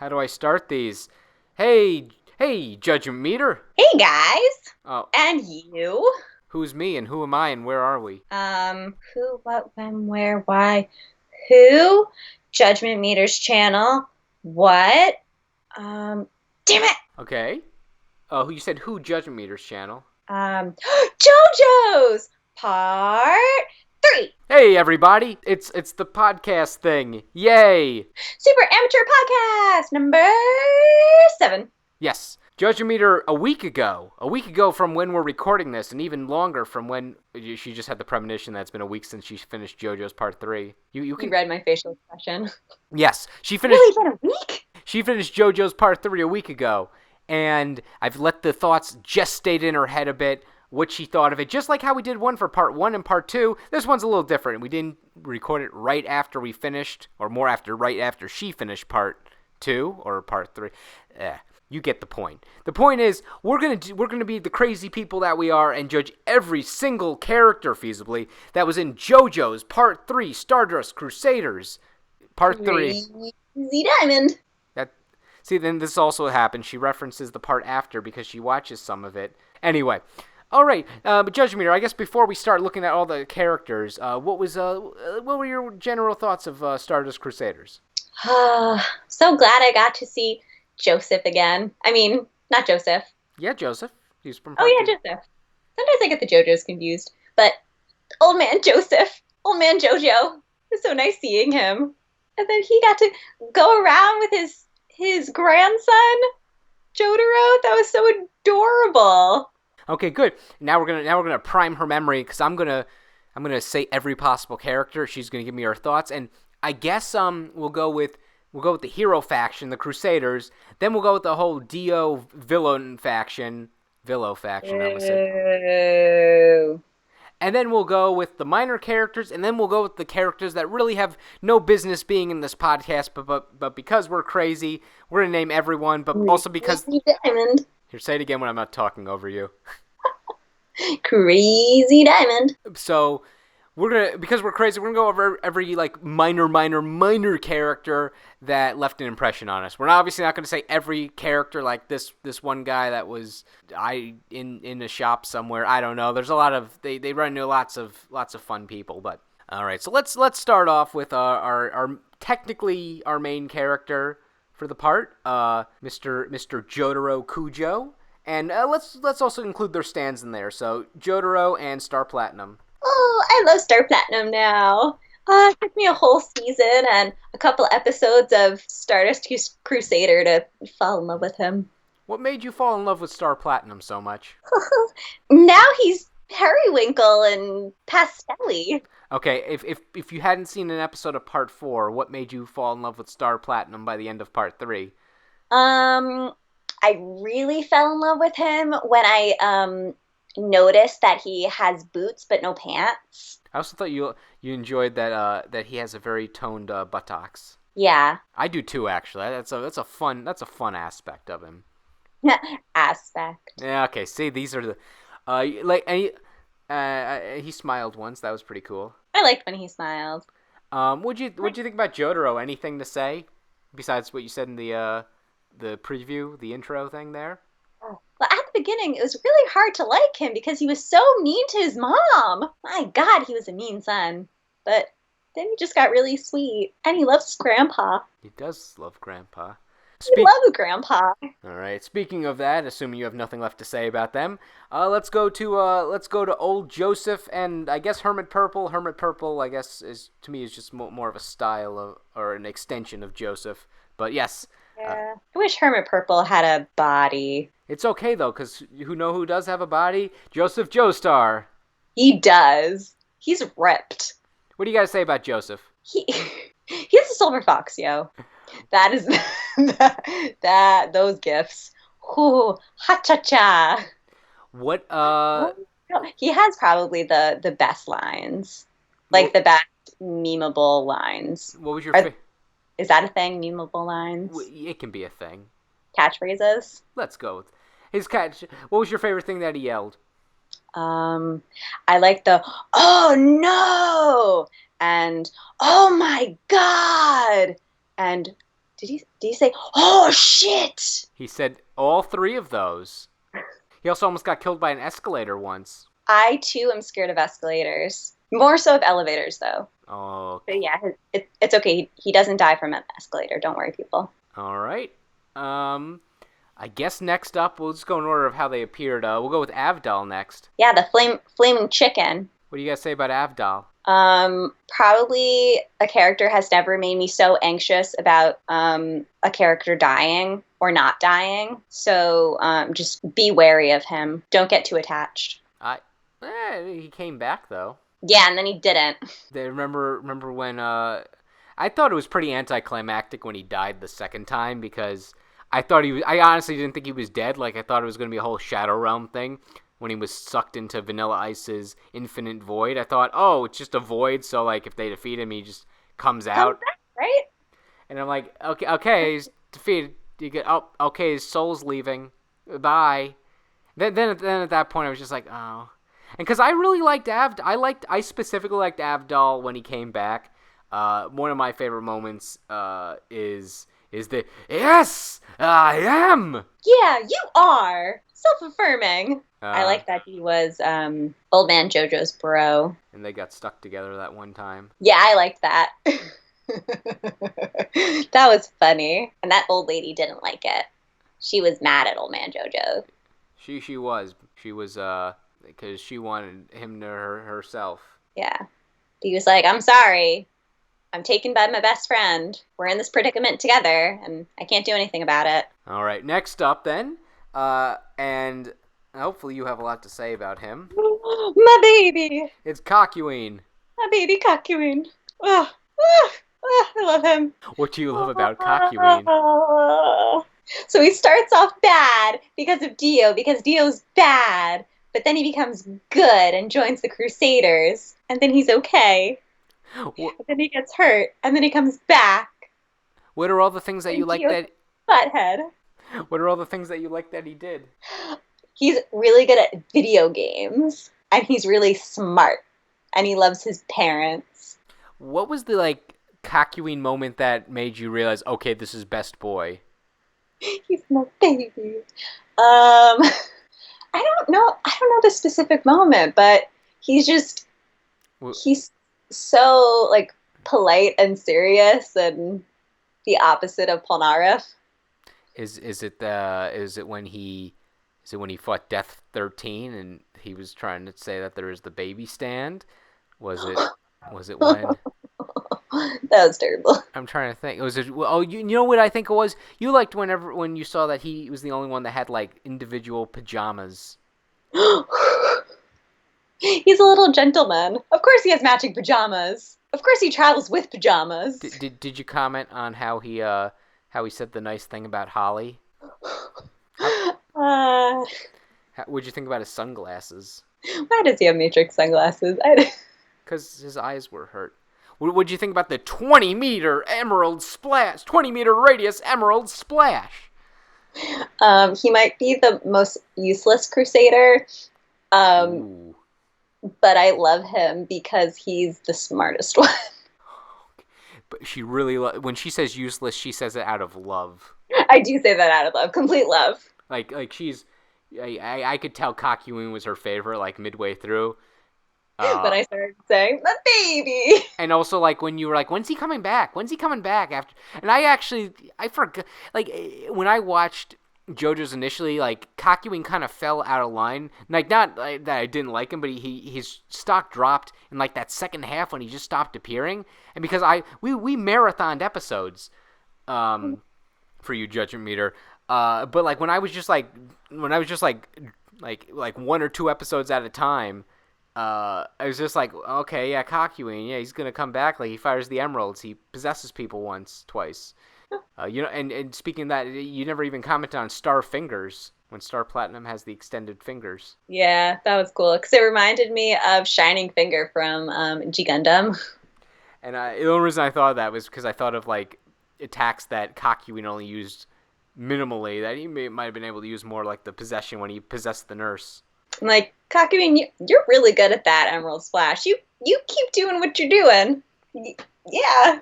How do I start these? Hey, Judgment Meter. Hey guys! Oh, And you? who's me and who am I and where are we? Who, what, when, where, why? Who? Judgment Meters channel. What? Damn it! Okay. Oh, you said who? Judgment Meter's channel. JoJo's part 3. Hey, everybody! It's the podcast thing. Yay! Super Amateur Podcast number 7. Yes. Judgment Meter a week ago from when we're recording this, and even longer from when she just had the premonition that it's been a week since she finished JoJo's Part 3. You can read my facial expression. Yes, she finished. Really been a week? She finished JoJo's Part 3 a week ago, and I've let the thoughts gestate in her head a bit, what she thought of it, just like how we did one for Part 1 and Part 2. This one's a little different. We didn't record it right after we finished, or right after she finished Part 2, or Part 3. You get the point. The point is, we're gonna be the crazy people that we are and judge every single character feasibly that was in JoJo's Part 3, Stardust Crusaders. Part 3. Crazy Diamond. See, then this also happens. She references the part after because she watches some of it. Anyway, all right. But Judge Meter, I guess before we start looking at all the characters, what were your general thoughts of Stardust Crusaders? So glad I got to see Joseph again. I mean, not Joseph. Yeah, Joseph. He's from. Joseph. Sometimes I get the JoJo's confused, but old man Joseph, old man JoJo. It was so nice seeing him, and then he got to go around with his grandson, Jotaro. That was so adorable. Okay, good. Now we're gonna prime her memory because I'm gonna say every possible character. She's gonna give me her thoughts, and I guess we'll go with the hero faction, the Crusaders. Then we'll go with the whole Dio villain faction, Villo faction. I almost said. And then we'll go with the minor characters, and then we'll go with the characters that really have no business being in this podcast, but because we're crazy, we're going to name everyone, but also because... Diamond. Here, say it again when I'm not talking over you. Crazy Diamond. So, because we're crazy, we're going to go over every, minor character that left an impression on us. We're obviously not going to say every character, like this one guy that was in a shop somewhere. I don't know. There's a lot of they run into lots of fun people. But all right, so let's start off with our technically our main character for the part, Mr. Jotaro Kujo, and let's also include their stands in there. So Jotaro and Star Platinum. Oh, I love Star Platinum now. It took me a whole season and a couple episodes of Stardust Crusader to fall in love with him. What made you fall in love with Star Platinum so much? Now he's periwinkle and pastelly. Okay, if you hadn't seen an episode of Part 4, what made you fall in love with Star Platinum by the end of Part 3? I really fell in love with him when I noticed that he has boots but no pants. I also thought you enjoyed that he has a very toned buttocks. Yeah, I do too. Actually, that's a fun aspect of him. aspect. Yeah. Okay. See, these are the he smiled once. That was pretty cool. I liked when he smiled. What'd you think about Jotaro? Anything to say besides what you said in the preview, the intro thing there? Well, at the beginning, it was really hard to like him because he was so mean to his mom. My God, he was a mean son. But then he just got really sweet. And he loves his grandpa. He does love Grandpa. He loves Grandpa. All right. Speaking of that, assuming you have nothing left to say about them, let's go to old Joseph and I guess Hermit Purple. Hermit Purple, I guess, is just more of a style or an extension of Joseph. But yes. Yeah. I wish Hermit Purple had a body. It's okay, though, because who does have a body? Joseph Joestar. He does. He's ripped. What do you got to say about Joseph? He's a silver fox, yo. That is... those gifts. Ooh, ha-cha-cha. What, He has probably the best lines. Like, the best memeable lines. What was your favorite... Is that a thing? Memeable lines? It can be a thing. Catchphrases? Let's go with his catch. What was your favorite thing that he yelled? I like the, oh no! And, oh my God! And, Did he say, "Oh shit"? He said all 3 of those. He also almost got killed by an escalator once. I too am scared of escalators. More so of elevators, though. Oh. But yeah, it's okay. He doesn't die from an escalator. Don't worry, people. All right. I guess next up, we'll just go in order of how they appeared. We'll go with Avdol next. Yeah, the flaming chicken. What do you guys say about Avdol? Probably a character has never made me so anxious about a character dying or not dying. So just be wary of him. Don't get too attached. He came back though. Yeah, and then he didn't. Remember when I thought it was pretty anticlimactic when he died the second time, because I honestly didn't think he was dead. Like, I thought it was going to be a whole Shadow Realm thing when he was sucked into Vanilla Ice's infinite void. I thought, oh, it's just a void, so like if they defeat him, he just comes out. Right? And I'm like, okay, he's defeated. You get, oh, okay, his soul's leaving. Bye. Then at that point, I was just like, oh. And because I really liked I specifically liked Avdol when he came back. One of my favorite moments is the, yes, I am. Yeah, you are. Self-affirming. I like that he was old man JoJo's bro. And they got stuck together that one time. Yeah, I liked that. That was funny. And that old lady didn't like it. She was mad at old man JoJo. She was because she wanted him to herself. Yeah. He was like, I'm sorry. I'm taken by my best friend. We're in this predicament together, and I can't do anything about it. All right, next up then, and hopefully you have a lot to say about him. My baby. It's Kakyoin. My baby Kakyoin. I love him. What do you love about Kakyoin? So he starts off bad because of Dio, because Dio's bad. But then he becomes good and joins the Crusaders. And then he's okay. But then he gets hurt. And then he comes back. What are all the things that you like that... Butthead. What are all the things that you like that he did? He's really good at video games. And he's really smart. And he loves his parents. What was the, Kakyoin moment that made you realize, okay, this is best boy? He's my baby. I don't know the specific moment, but he's so polite and serious and the opposite of Polnareff. Is it when he fought Death 13 and he was trying to say that there is the baby stand? Was it when? That was terrible. I'm trying to think. You know what I think it was? You liked when you saw that he was the only one that had individual pajamas. He's a little gentleman. Of course he has matching pajamas. Of course he travels with pajamas. Did you comment on how he said the nice thing about Holly? What'd you think about his sunglasses? Why does he have Matrix sunglasses? Because his eyes were hurt. What'd you think about the 20-meter emerald splash? 20-meter radius emerald splash. He might be the most useless Crusader. But I love him because he's the smartest one. But she really, when she says useless, she says it out of love. I do say that out of love. Complete love. She's, I could tell Kakyoin was her favorite, midway through. But I started saying, the baby! And also, when you were when's he coming back? When's he coming back? And I forgot, when I watched JoJo's initially, Kakyoin kind of fell out of line. Not that I didn't like him, but his stock dropped in, that second half when he just stopped appearing. And because we marathoned episodes, for you, Judgment Meter. But, when I was just, one or two episodes at a time, I was just okay, yeah, Kakyoin, yeah, he's gonna come back. He fires the emeralds. He possesses people twice. And speaking of that, you never even commented on Star Fingers when Star Platinum has the extended fingers. Yeah, that was cool because it reminded me of Shining Finger from G Gundam. And the only reason I thought of that was because I thought of attacks that Kakyoin only used minimally, that he might have been able to use more, the possession when he possessed the nurse. Kakyoin, you're really good at that Emerald Splash. You keep doing what you're doing. Yeah,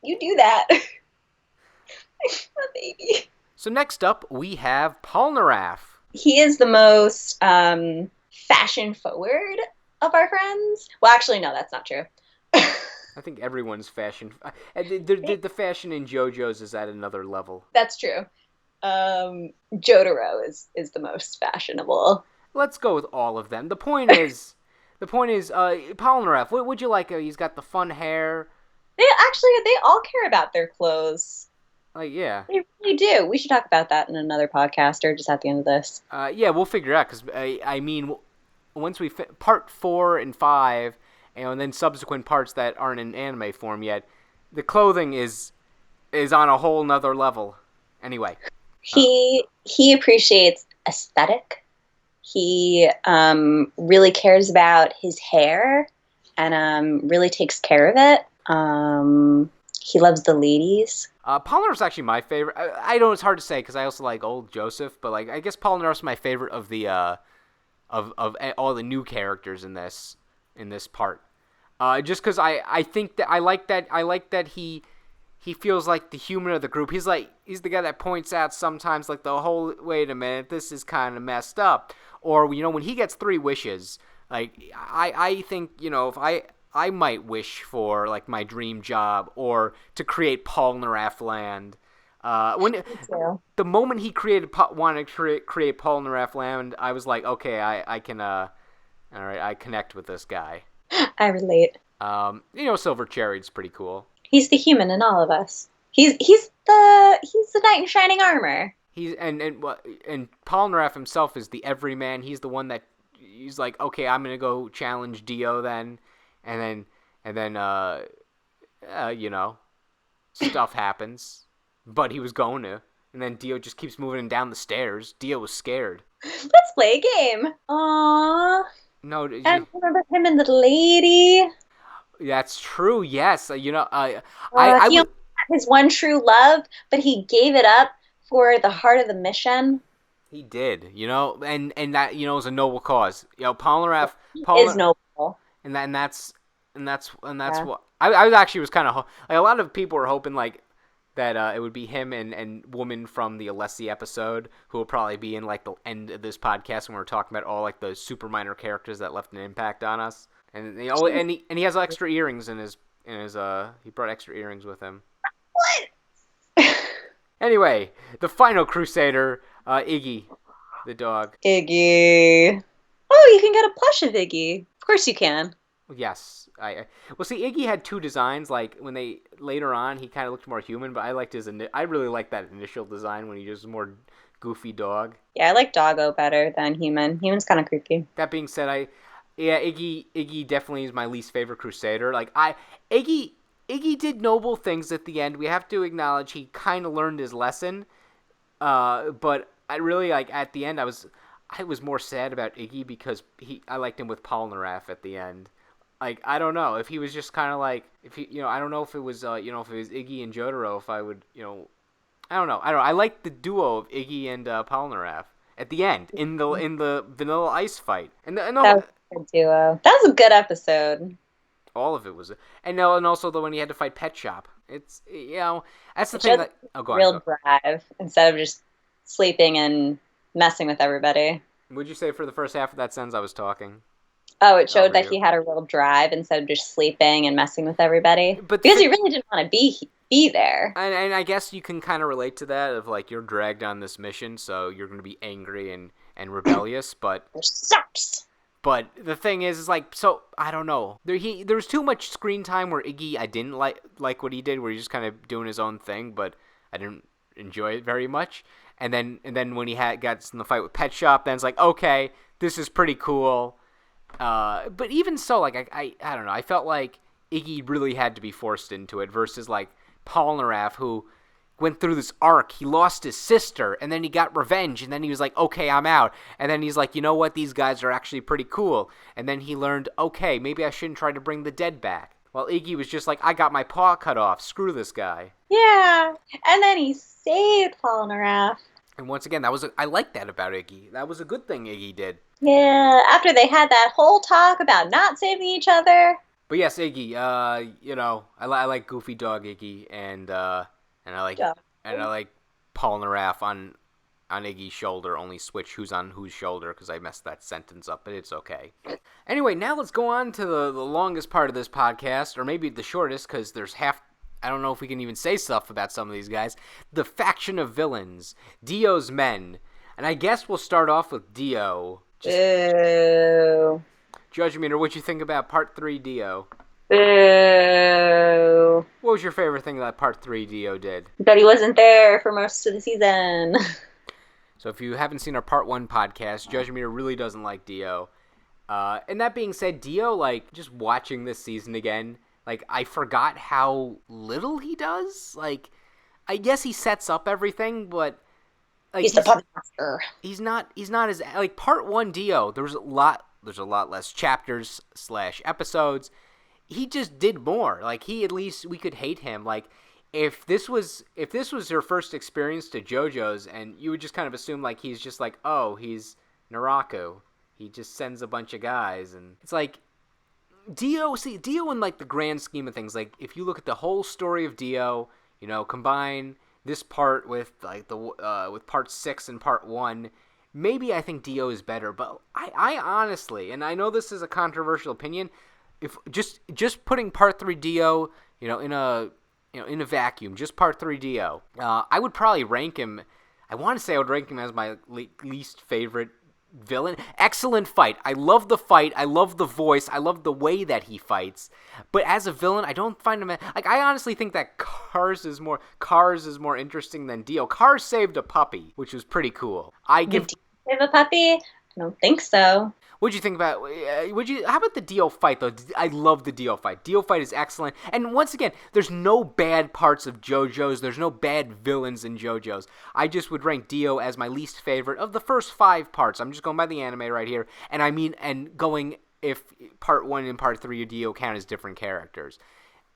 you do that. My baby. So next up, we have Polnareff. He is the most fashion forward of our friends. Well, actually, no, that's not true. I think everyone's fashion. The fashion in JoJo's is at another level. That's true. Jotaro is the most fashionable. Let's go with all of them. The point is, Polnareff. What would you like? He's got the fun hair. They all care about their clothes. Yeah. They really do. We should talk about that in another podcast or just at the end of this. Yeah, we'll figure it out because I mean, once we part 4 and 5, and then subsequent parts that aren't in anime form yet, the clothing is on a whole nother level. Anyway, he appreciates aesthetic. He really cares about his hair and really takes care of it. He loves the ladies. Polnareff's actually my favorite. I know it's hard to say because I also like old Joseph, but I guess Polnareff's my favorite of the of all the new characters in this part. Just because I think that I like that he feels like the human of the group. He's the guy that points out sometimes like the whole wait a minute, this is kind of messed up. Or when he gets 3 wishes, I think if I might wish for like my dream job or to create Polnareff land. The moment he wanted to create Polnareff land, I was like, okay, I can all right, I connect with this guy. I relate. Silver Cherry's pretty cool. He's the human in all of us. He's the knight in shining armor. And Polnareff himself is the everyman. He's the one that he's like, okay, I'm gonna go challenge Dio then, and then stuff happens, but he was going to, and then Dio just keeps moving down the stairs. Dio was scared. Let's play a game. Aww. No, I remember him and the lady. That's true. Yes, he had his one true love, but he gave it up for the heart of the mission. He did, and that is a noble cause. Polnareff is noble, and that's what I actually was kind of a lot of people were hoping that it would be him and woman from the Alessi episode who will probably be in the end of this podcast when we're talking about all the super minor characters that left an impact on us. And he has extra earrings in his he brought extra earrings with him. What? Anyway, the final Crusader, Iggy, the dog. Iggy. Oh, you can get a plush of Iggy. Of course you can. Yes, Iggy had 2 designs. When they later on, he kind of looked more human, but I liked I really liked that initial design when he was more goofy dog. Yeah, I like Doggo better than human. Human's kind of creepy. That being said, Iggy definitely is my least favorite Crusader. Iggy did noble things at the end. We have to acknowledge he kind of learned his lesson. But I really at the end I was more sad about Iggy because I liked him with Polnareff at the end. I don't know if he was just kind of if he I don't know if it was if it was Iggy and Jotaro, if I would I don't know. I like the duo of Iggy and Polnareff at the end in the Vanilla Ice fight. That was a good duo. That was a good episode. All of it was, and also when he had to fight Pet Shop. It's that's the thing that real drive instead of just sleeping and messing with everybody. Would you say for the first half of that sentence I was talking? Oh, it showed that he had a real drive instead of just sleeping and messing with everybody. But because he really didn't want to be there. And I guess you can kind of relate to that of you're dragged on this mission, so you're going to be angry and rebellious, but it sucks. But the thing is so I don't know. There was too much screen time where Iggy I didn't like what he did, where he's just kind of doing his own thing, but I didn't enjoy it very much. And then when he got in the fight with Pet Shop, then it's okay, this is pretty cool. But even so, I don't know. I felt like Iggy really had to be forced into it versus Polnareff, who went through this arc. He lost his sister, and then he got revenge, and then he was okay, I'm out. And then he's you know what? These guys are actually pretty cool. And then he learned, okay, maybe I shouldn't try to bring the dead back. While Iggy was just I got my paw cut off. Screw this guy. Yeah, and then he saved Polnareff. And once again, I like that about Iggy. That was a good thing Iggy did. Yeah, after they had that whole talk about not saving each other. But yes, Iggy. I like Goofy Dog Iggy, and I like And I like Polnareff on Iggy's shoulder, only switch who's on whose shoulder because I messed that sentence up, but it's okay. Anyway, now let's go on to the longest part of this podcast, or maybe the shortest, because there's I don't know if we can even say stuff about some of these guys. The faction of villains, Dio's men. And I guess we'll start off with Dio. Boo. Judge Meter, what'd you think about Part 3 Dio? Boo. What was your favorite thing that Part 3 Dio did? That he wasn't there for most of the season. So if you haven't seen our Part 1 podcast, Judge Meter really doesn't like Dio. And that being said, Dio, like, just watching this season again, like, I forgot how little he does. Like, I guess he sets up everything, but like, he's the puppet master. He's not as, like, Part 1 Dio, there's a lot less chapters / episodes. He just did more. Like, he, at least we could hate him. Like, if this was your first experience to JoJo's, and you would just kind of assume, like, he's just like, oh, he's Naraku. He just sends a bunch of guys, and it's like, Dio in, like, the grand scheme of things, like, if you look at the whole story of Dio, you know, combine this part with, like, with Part 6 and Part 1, maybe I think Dio is better, but I honestly, and I know this is a controversial opinion, if just putting Part 3 Dio, in a vacuum, just Part 3 Dio, I would probably rank him. I want to say I would rank him as my least favorite villain. Excellent fight. I love the fight. I love the voice. I love the way that he fights. But as a villain, I don't find him like. I honestly think that Cars is more interesting than Dio. Cars saved a puppy, which was pretty cool. Save a puppy? I don't think so. What'd you think about? How about the Dio fight though? I love the Dio fight. Dio fight is excellent. And once again, there's no bad parts of JoJo's. There's no bad villains in JoJo's. I just would rank Dio as my least favorite of the first 5 parts. I'm just going by the anime right here, and going if Part 1 and Part 3 of Dio count as different characters.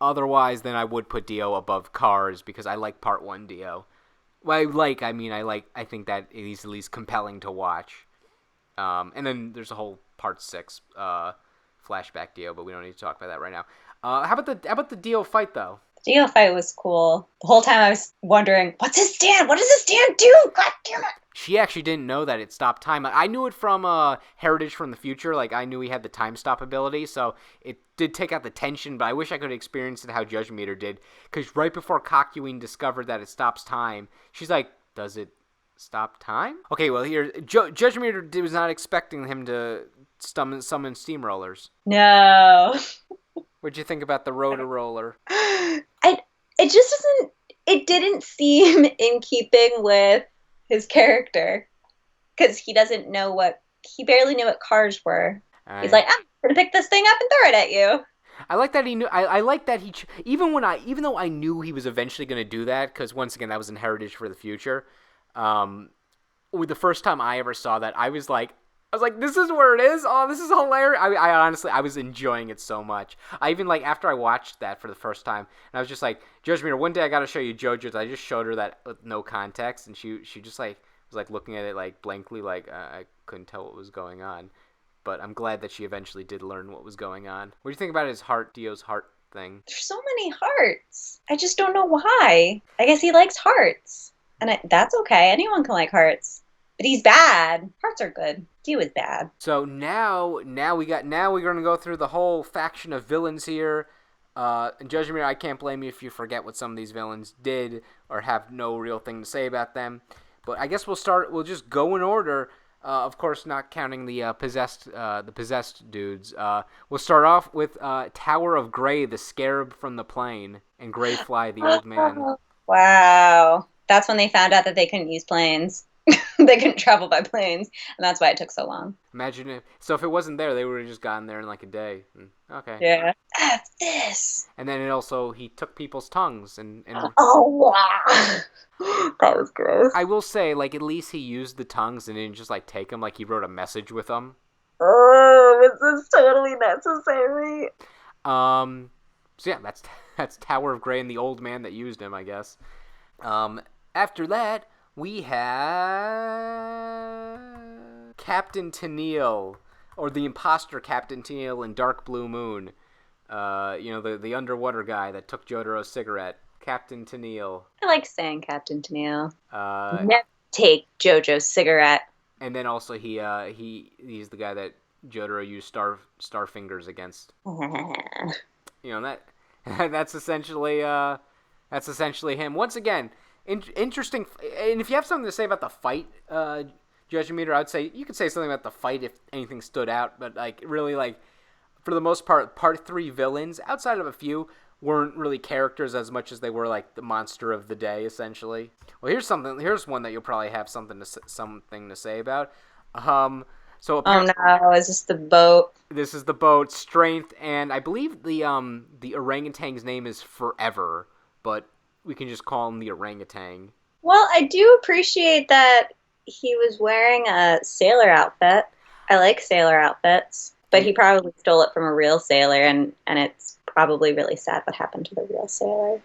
Otherwise, then I would put Dio above Cars because I like Part 1 Dio. Well, I think that he's at least compelling to watch. And then there's a whole Part 6 flashback Dio, but we don't need to talk about that right now. How about the Dio fight though? The Dio fight was cool. The whole time I was wondering, what's his stand? What does his stand do? God damn it! She actually didn't know that it stopped time. I knew it from Heritage from the Future. Like, I knew he had the time stop ability, so it did take out the tension, but I wish I could experience it how Judge Meter did. Because right before Kakyoin discovered that it stops time, she's like, does it stop time? Okay, well, here, Judge Meter was not expecting him to summon steamrollers. No. What'd you think about the rotor-roller? It just doesn't, it didn't seem in keeping with his character. Because he barely knew what cars were. He's like, I'm going to pick this thing up and throw it at you. I like that he knew. I like that he even though I knew he was eventually going to do that, because once again that was in Heritage for the Future. The first time I ever saw that, I was like, this is where it is. Oh, this is hilarious. I honestly, I was enjoying it so much. I even, like, after I watched that for the first time, and I was just like, Judge Meter, one day I got to show you JoJo's. I just showed her that with no context, and she just like was like looking at it like blankly, like I couldn't tell what was going on. But I'm glad that she eventually did learn what was going on. What do you think about Dio's heart thing? There's so many hearts. I just don't know why. I guess he likes hearts. And that's okay. Anyone can like hearts. But he's bad. Hearts are good. Dio is bad. So now we're gonna go through the whole faction of villains here. And Judge Meter, I can't blame you if you forget what some of these villains did or have no real thing to say about them. But I guess we'll just go in order. Of course, not counting the possessed dudes. We'll start off with Tower of Grey, the scarab from the plane, and Greyfly, the old man. Wow. That's when they found out that they couldn't use planes. They couldn't travel by planes, and that's why it took so long. Imagine if it wasn't there, they would have just gotten there in like a day. Okay. Yeah. F this. And then he took people's tongues and Oh wow. That was gross. I will say, like, at least he used the tongues and didn't just like take them. Like, he wrote a message with them. Oh, this is totally necessary. So yeah, that's Tower of Grey and the old man that used him, I guess. After that, we have Captain Tennille, or the imposter Captain Tennille in Dark Blue Moon. The underwater guy that took Jotaro's cigarette. Captain Tennille. I like saying Captain Tennille. Uh, Never take JoJo's cigarette. and then also he's the guy that Jotaro used star fingers against. That that's essentially him. Once again, interesting. And if you have something to say about the fight, Judge Meter, I'd say you could say something about the fight if anything stood out. But really, for the most part, part 3 villains, outside of a few, weren't really characters as much as they were the monster of the day, essentially. Well, here's one that you'll probably have something to say about. So oh no, is this the boat? This is the boat, Strength, and I believe the orangutan's name is Forever, but we can just call him the orangutan. Well, I do appreciate that he was wearing a sailor outfit. I like sailor outfits, but he probably stole it from a real sailor, and it's probably really sad what happened to the real sailor.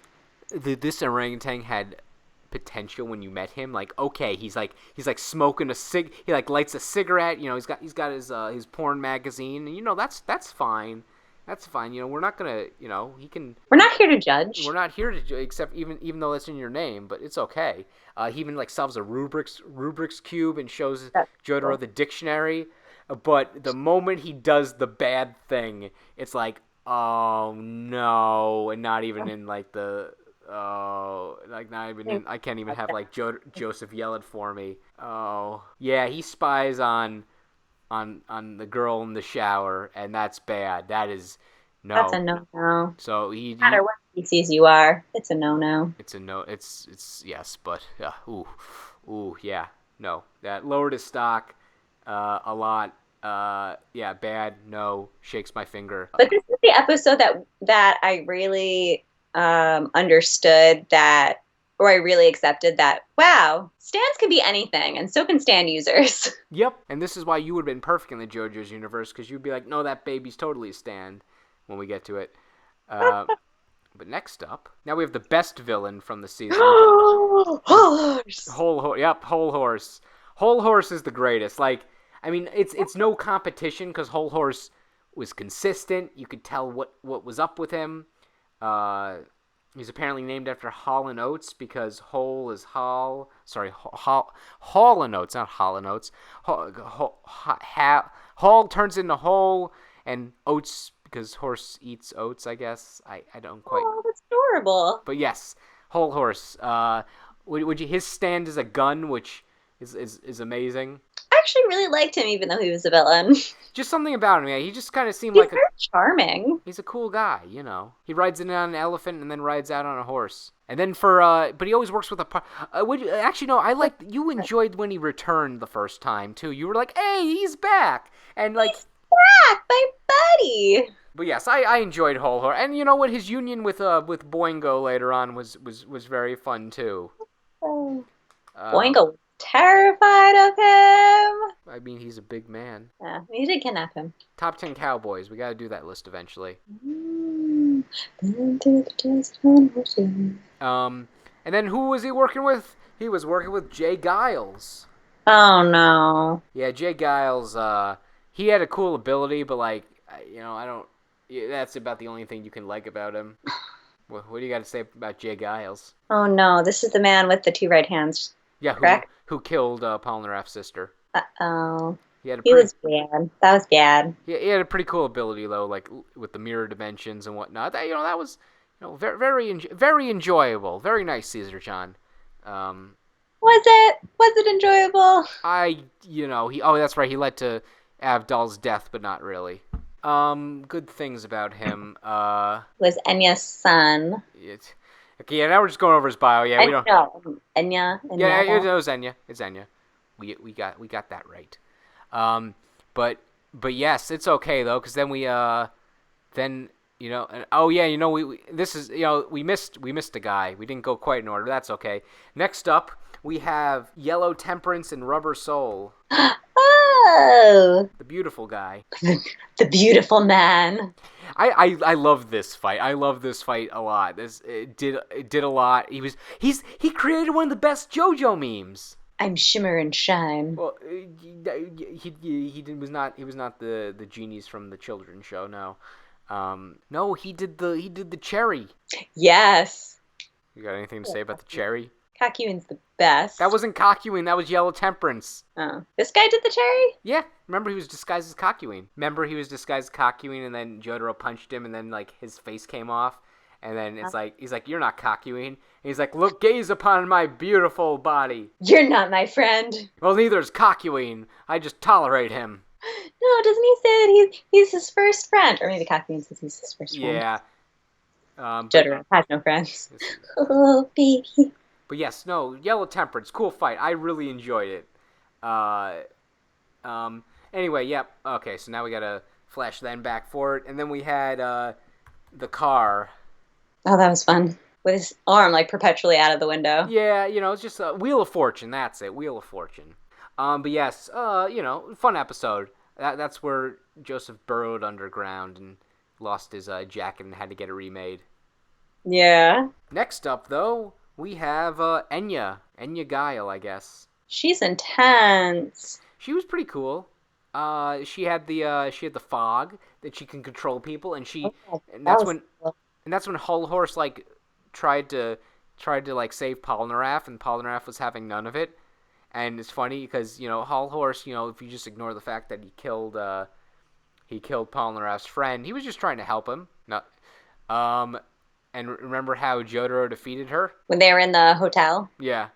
This orangutan had potential when you met him. Okay, he's smoking a he lights a cigarette. He's got his porn magazine, and that's fine. That's fine. We're not gonna, he can. We're not here to judge. We're not here to except even though that's in your name, but it's okay. He even solves a Rubik's cube and shows Jotaro the dictionary. But the moment he does the bad thing, it's oh no, and not even in the. Oh, not even in, I can't even have Joseph yell it for me. Oh, yeah, he spies on the girl in the shower, and that's bad. That is no. That's a no-no. So no matter what species you are, it's a no-no. It's a no. It's yes, but yeah, no. That lowered his stock a lot. Yeah, bad. No, shakes my finger. But this is the episode that I really understood that, or I really accepted that, wow, stands can be anything, and so can stand users. Yep, and this is why you would have been perfect in the JoJo's universe, because you'd be like, no, that baby's totally a stand when we get to it. But next up, now we have the best villain from the season. Whole Horse! Yep, Whole Horse. Whole Horse is the greatest. It's no competition, because Whole Horse was consistent. You could tell what was up with him. He's apparently named after Hall & Oates because Hole is Hall. Sorry, Hall & Oates, not Hall & Oates. Hall turns into Hole, and Oates because horse eats oats, I guess. I don't quite. Oh, that's adorable. But yes, Whole Horse. His stand is a gun, which is amazing. I actually really liked him, even though he was a villain. Just something about him, yeah. He just kind of seemed He's very charming. He's a cool guy, He rides in on an elephant and then rides out on a horse. And then but he always works with actually, no, you enjoyed when he returned the first time, too. You were like, hey, he's back. And he's back, my buddy. But yes, I enjoyed Whole Horse. And you know what? His union with Boingo later on was very fun, too. Boingo terrified of him. I mean, he's a big man. Yeah, we did kidnap him. Top 10 cowboys. We got to do that list eventually. And then who was he working with? He was working with Jay Giles. Oh no. Yeah, Jay Giles. He had a cool ability, but I don't. That's about the only thing you can like about him. What do you got to say about Jay Giles? Oh no, this is the man with the 2 right hands. Yeah, who killed Polnareff's sister. Uh-oh. He was bad. That was bad. He had a pretty cool ability, though, with the mirror dimensions and whatnot. That was very, very enjoyable. Very nice, Caesar-chan. Was it enjoyable? That's right, he led to Avdol's death, but not really. Good things about him. Was Enya's son. Okay, yeah, now we're just going over his bio. Yeah, we don't. No, Enya. Yeah, it was Enya. It's Enya. We got that right. But yes, it's okay though, because then we we missed a guy. We didn't go quite in order. That's okay. Next up, we have Yellow Temperance and Rubber Soul. Oh, the beautiful guy. The beautiful man. I love this fight. I love this fight a lot. It did a lot. He created one of the best JoJo memes. I'm shimmer and shine. Well, he was not the genies from the children's show. No, no, he did the cherry. Yes. You got anything to say about the cherry? Kakyoin's the best. That wasn't Kakyoin, that was Yellow Temperance. Oh. This guy did the cherry? Yeah, remember he was disguised as Kakyoin. Remember he was disguised as Kakyoin, and then Jotaro punched him, and then like his face came off, and then it's like he's like, "You're not Kakyoin." And he's like, "Look, gaze upon my beautiful body." You're not my friend. Well, neither is Kakyoin. I just tolerate him. No, doesn't he say that he's his first friend? Or maybe Kakyoin says he's his first friend. Yeah. Jotaro has no friends. Oh, baby. But yes, no, Yellow Temperance, cool fight. I really enjoyed it. Anyway, yep. Okay, so now we gotta flash then back forward, and then we had the car. Oh, that was fun. With his arm like perpetually out of the window. Yeah, it's just a Wheel of Fortune. That's it, Wheel of Fortune. But yes, fun episode. That's where Joseph burrowed underground and lost his jacket and had to get it remade. Yeah. Next up, though, we have Enya Guile, I guess. She's intense. She was pretty cool. She had the fog that she can control people, and that's when Hull Horse like tried to like save Polnareff, and Polnareff was having none of it. And it's funny because Hull Horse, if you just ignore the fact that he killed Polnareff's friend, he was just trying to help him. No, and remember how Jotaro defeated her? When they were in the hotel? Yeah.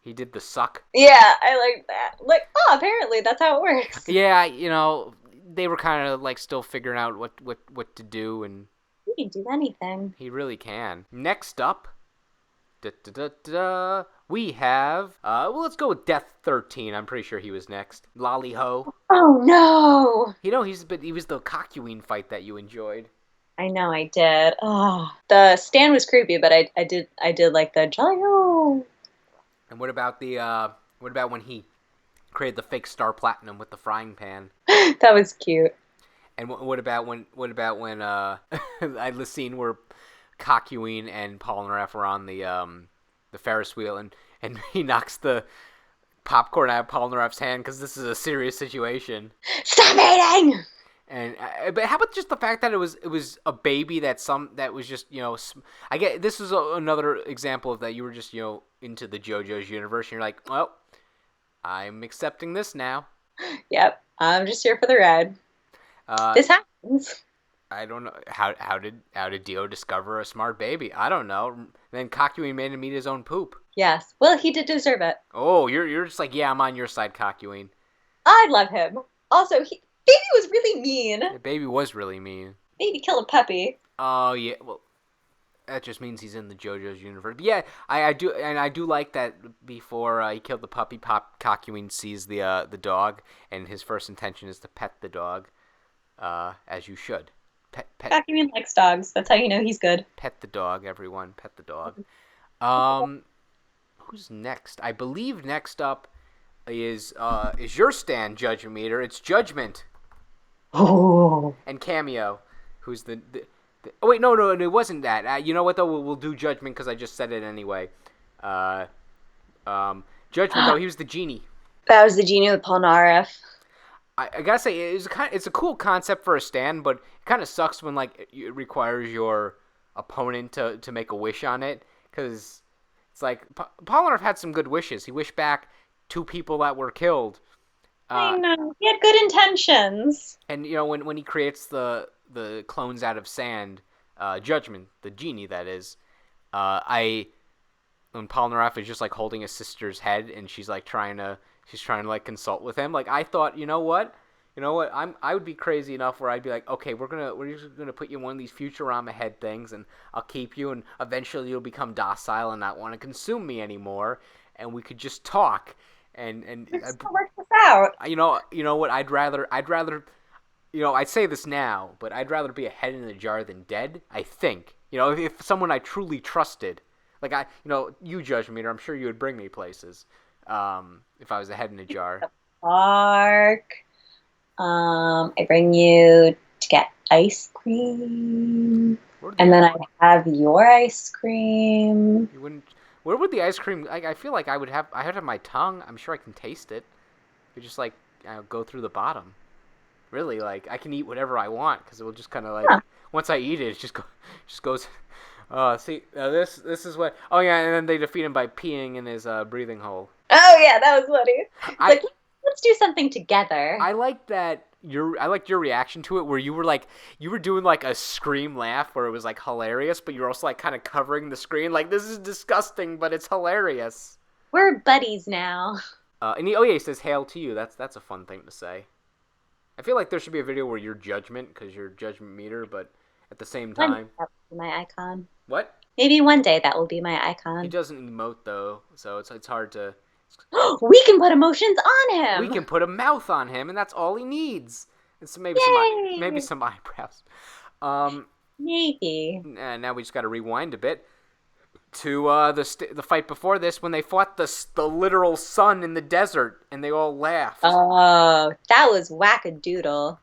He did the suck. Yeah, I like that. Like, apparently that's how it works. Yeah, they were kind of like still figuring out what to do, and he can do anything. He really can. Next up, we have let's go with Death 13. I'm pretty sure he was next. Lolly-Ho. Oh no! He was the Kakyoin fight that you enjoyed. I know I did. Oh, the stand was creepy, but I did like the Jolly-Ho. And what about when he created the fake Star Platinum with the frying pan? That was cute. And what about when I had the scene where Kakyoin and Polnareff were on the Ferris wheel, and he knocks the popcorn out of Polnareff's hand because this is a serious situation. Stop eating! And but how about just the fact that it was a baby that was just I get this is another example of that you were just into the JoJo's universe, and you're like, well, I'm accepting this now. Yep, I'm just here for the ride. This happens. I don't know how did Dio discover a smart baby? I don't know. Then Kakyoin made him eat his own poop. Yes, well, he did deserve it. Oh, you're just like, yeah, I'm on your side, Kakyoin. I love him. Also, Baby was really mean. Yeah, Baby was really mean. Baby killed a puppy. Oh yeah, well, that just means he's in the JoJo's universe. But yeah, I do like that before he killed the puppy, Kakyoin sees the dog, and his first intention is to pet the dog, as you should. Pet. Kakyoin likes dogs. That's how you know he's good. Pet the dog, everyone. Pet the dog. Who's next? I believe next up is your stand, Judgment Meter. It's Judgment. Oh. And Cameo, who's the oh wait, no, it wasn't that. You know what though? We'll do Judgment because I just said it anyway. Judgment though, he was the genie. That was the genie with Polnareff. I gotta say, it's a cool concept for a stand, but it kind of sucks when like it requires your opponent to make a wish on it, because it's like Polnareff had some good wishes. He wished back 2 people that were killed. I know. He had good intentions. And when he creates the clones out of sand, Judgment, the genie that is, when Polnareff is just like holding his sister's head and she's trying to like consult with him, like I thought, you know what, I would be crazy enough where I'd be like, okay, we're just gonna put you in one of these Futurama head things, and I'll keep you, and eventually you'll become docile and not want to consume me anymore, and we could just talk. And Let's work this out. You know what? I'd rather. I'd say this now, but I'd rather be a head in a jar than dead. I think. If someone I truly trusted, like you Judgment Meter, I'm sure you would bring me places. If I was a head in a jar. Park. I bring you to get ice cream, and then I'd have your ice cream. You wouldn't. Where would the ice cream? I feel like I would have my tongue. I'm sure I can taste it. You just go through the bottom. Really, I can eat whatever I want because it will just kind of once I eat it, it just goes. This is what. Oh yeah, and then they defeat him by peeing in his breathing hole. Oh yeah, that was funny. It's I like, let's do something together. I like that. I liked your reaction to it, where you were doing like a scream laugh, where it was like hilarious, but you're also like kind of covering the screen, like this is disgusting, but it's hilarious. We're buddies now. He says "Hail to you." That's a fun thing to say. I feel like there should be a video where your judgment, because you're judgment meter, but at the same time, That will be my icon. What? Maybe one day that will be my He icon. doesn't emote though, so it's hard to. We can put emotions on him. We can put a mouth on him, and that's all he needs. And so maybe some eyebrows. Maybe. And now we just got to rewind a bit to the fight before this, when they fought the literal sun in the desert, and they all laughed. Oh, that was wackadoodle.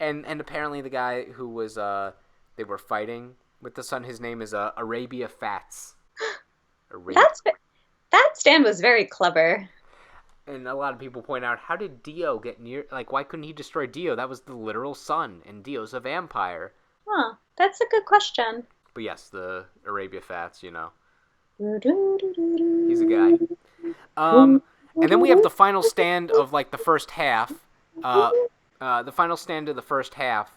And apparently the guy who was they were fighting with the sun, his name is Arabia Fats. That stand was very clever. And a lot of people point out, how did Dio get near? Like, why couldn't he destroy Dio? That was the literal sun, and Dio's a vampire. Huh, that's a good question. But yes, the Arabia Fats, He's he's a guy. And then we have the final stand of like the first half. The final stand of the first half,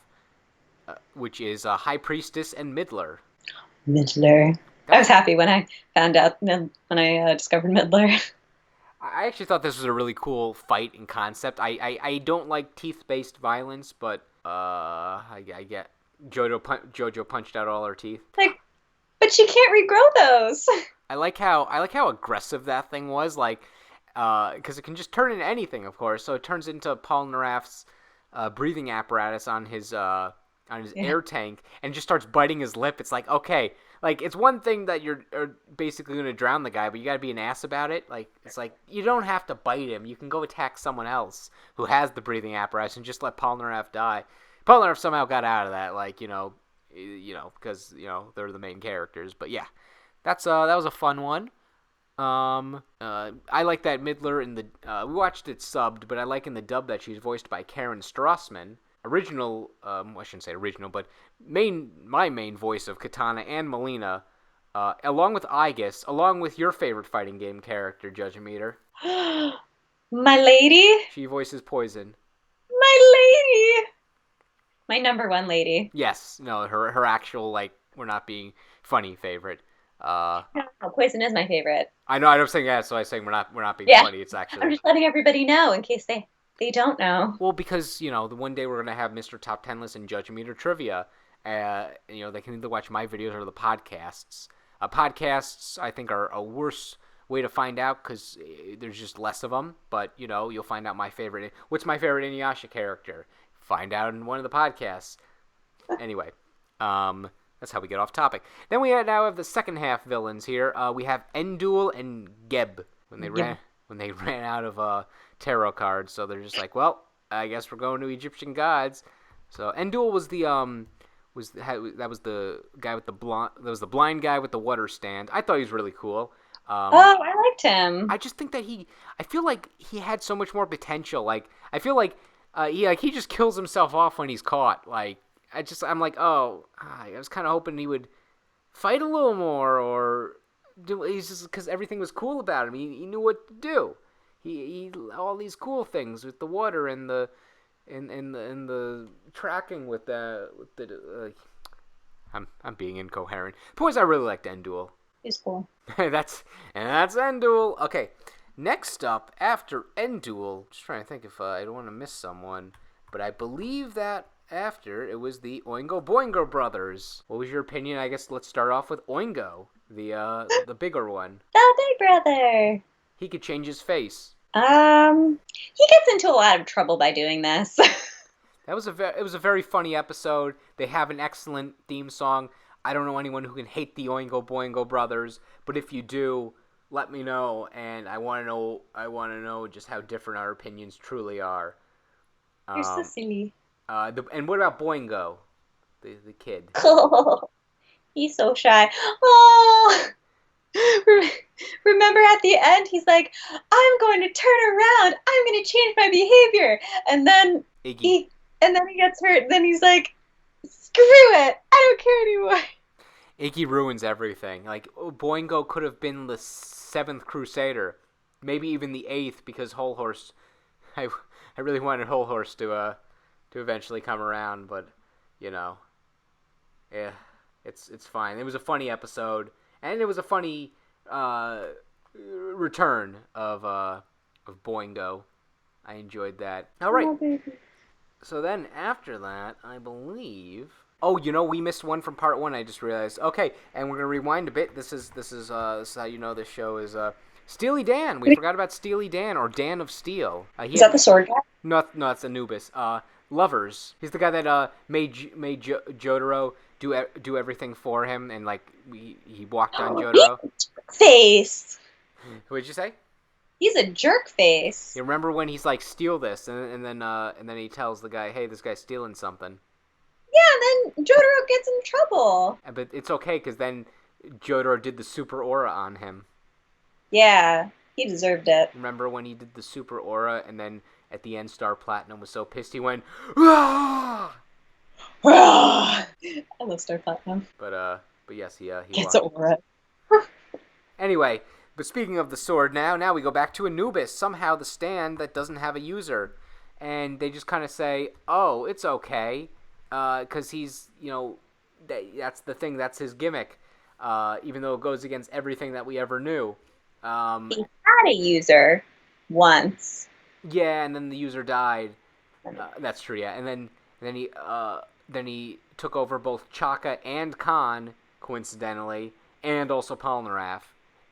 which is High Priestess and Midler. Midler. I was happy when I found out, when I discovered Midler. I actually thought this was a really cool fight and concept. I don't like teeth-based violence, but I get JoJo punched out all her teeth. But she can't regrow those. I like how aggressive that thing was, like, because it can just turn into anything, of course. So it turns into Polnareff's breathing apparatus on his air tank, and just starts biting his lip. It's like, okay, like, it's one thing that you're basically going to drown the guy, but you got to be an ass about it. Like, it's like, you don't have to bite him. You can go attack someone else who has the breathing apparatus and just let Polnareff die. Polnareff somehow got out of that, like, because, they're the main characters. But yeah, that was a fun one. I like that Midler in the, we watched it subbed, but I like in the dub that she's voiced by Karen Strassman. Original, I shouldn't say original, but my main voice of Katana and Melina, along with Iggy, along with your favorite fighting game character, Judge Meter. My lady? She voices Poison. My lady! My number one lady. Yes, no, her actual, like, we're not being funny favorite. Poison is my favorite. I know, I'm saying that, so I'm saying we're not being funny. It's actually. I'm just letting everybody know in case they don't know. Well, because, the one day we're going to have Mr. Top 10 List and Judge Meter Trivia. They can either watch my videos or the podcasts. Podcasts, I think, are a worse way to find out because there's just less of them. But, you'll find out what's my favorite Inuyasha character. Find out in one of the podcasts. Anyway, that's how we get off topic. Then we now have the second half villains here. We have Endul and Geb when they ran out of tarot cards, so they're just like, well, I guess we're going to Egyptian gods. So Endul was the guy with the blind guy with the water stand. I thought he was really cool. I liked him. I just think that I feel like he had so much more potential. Like, I feel like he just kills himself off when he's caught. Like, I'm like, I was kind of hoping he would fight a little more, or he's just, because everything was cool about him. He knew what to do. He all these cool things with the water and the tracking with the I'm being incoherent. The point is, I really liked Endul. He's cool. that's Endul. Okay, next up after Endul, just trying to think if I don't want to miss someone, but I believe that after it was the Oingo Boingo brothers. What was your opinion? I guess let's start off with Oingo, the bigger one. The big brother. He could change his face. He gets into a lot of trouble by doing this. It was a very funny episode. They have an excellent theme song. I don't know anyone who can hate the Oingo Boingo brothers, but if you do, let me know. And I want to know just how different our opinions truly are. You're so silly. And what about Boingo, the kid? Oh, he's so shy. Oh. Remember at the end, he's like, I'm going to turn around. I'm going to change my behavior. And then Iggy. he gets hurt. Then he's like, screw it. I don't care anymore. Iggy ruins everything. Like, Boingo could have been the 7th Crusader, maybe even the 8th, because Whole Horse. I really wanted Whole Horse to eventually come around, but yeah, it's fine. It was a funny episode, and it was a funny return of Boingo. I enjoyed that. All right. So then after that, I believe. Oh, we missed one from part 1. I just realized. Okay, and we're gonna rewind a bit. This is how you know this show is Steely Dan. We forgot about Steely Dan, or Dan of Steel. Is that the sword guy? No, it's Anubis. Lovers. He's the guy that made Jotaro do everything for him, and like he walked on Jotaro. Face. What did you say? He's a jerk face. You remember when he's like, steal this, and then he tells the guy, hey, this guy's stealing something. Yeah, then Jotaro gets in trouble. But it's okay, because then Jotaro did the super aura on him. Yeah, he deserved it. Remember when he did the super aura, and then at the end, Star Platinum was so pissed he went, ah! I love Star Platinum. But yes, he gets an aura. Anyway, but speaking of the sword, now we go back to Anubis. Somehow the stand that doesn't have a user, and they just kind of say, oh, it's okay, because he's, that's the thing, that's his gimmick, even though it goes against everything that we ever knew. He had a user once. Yeah, and then the user died. That's true, yeah. And then he took over both Chaka and Khan, coincidentally, and also Polnareff,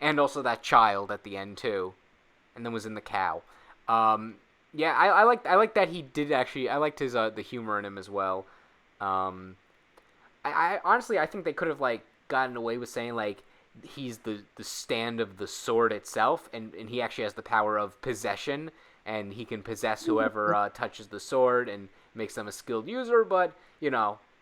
and also that child at the end too, and then was in the cow. Yeah, I like that he did actually. I liked his the humor in him as well. I honestly, I think they could have like gotten away with saying like he's the stand of the sword itself, and he actually has the power of possession, and he can possess whoever touches the sword and makes them a skilled user. But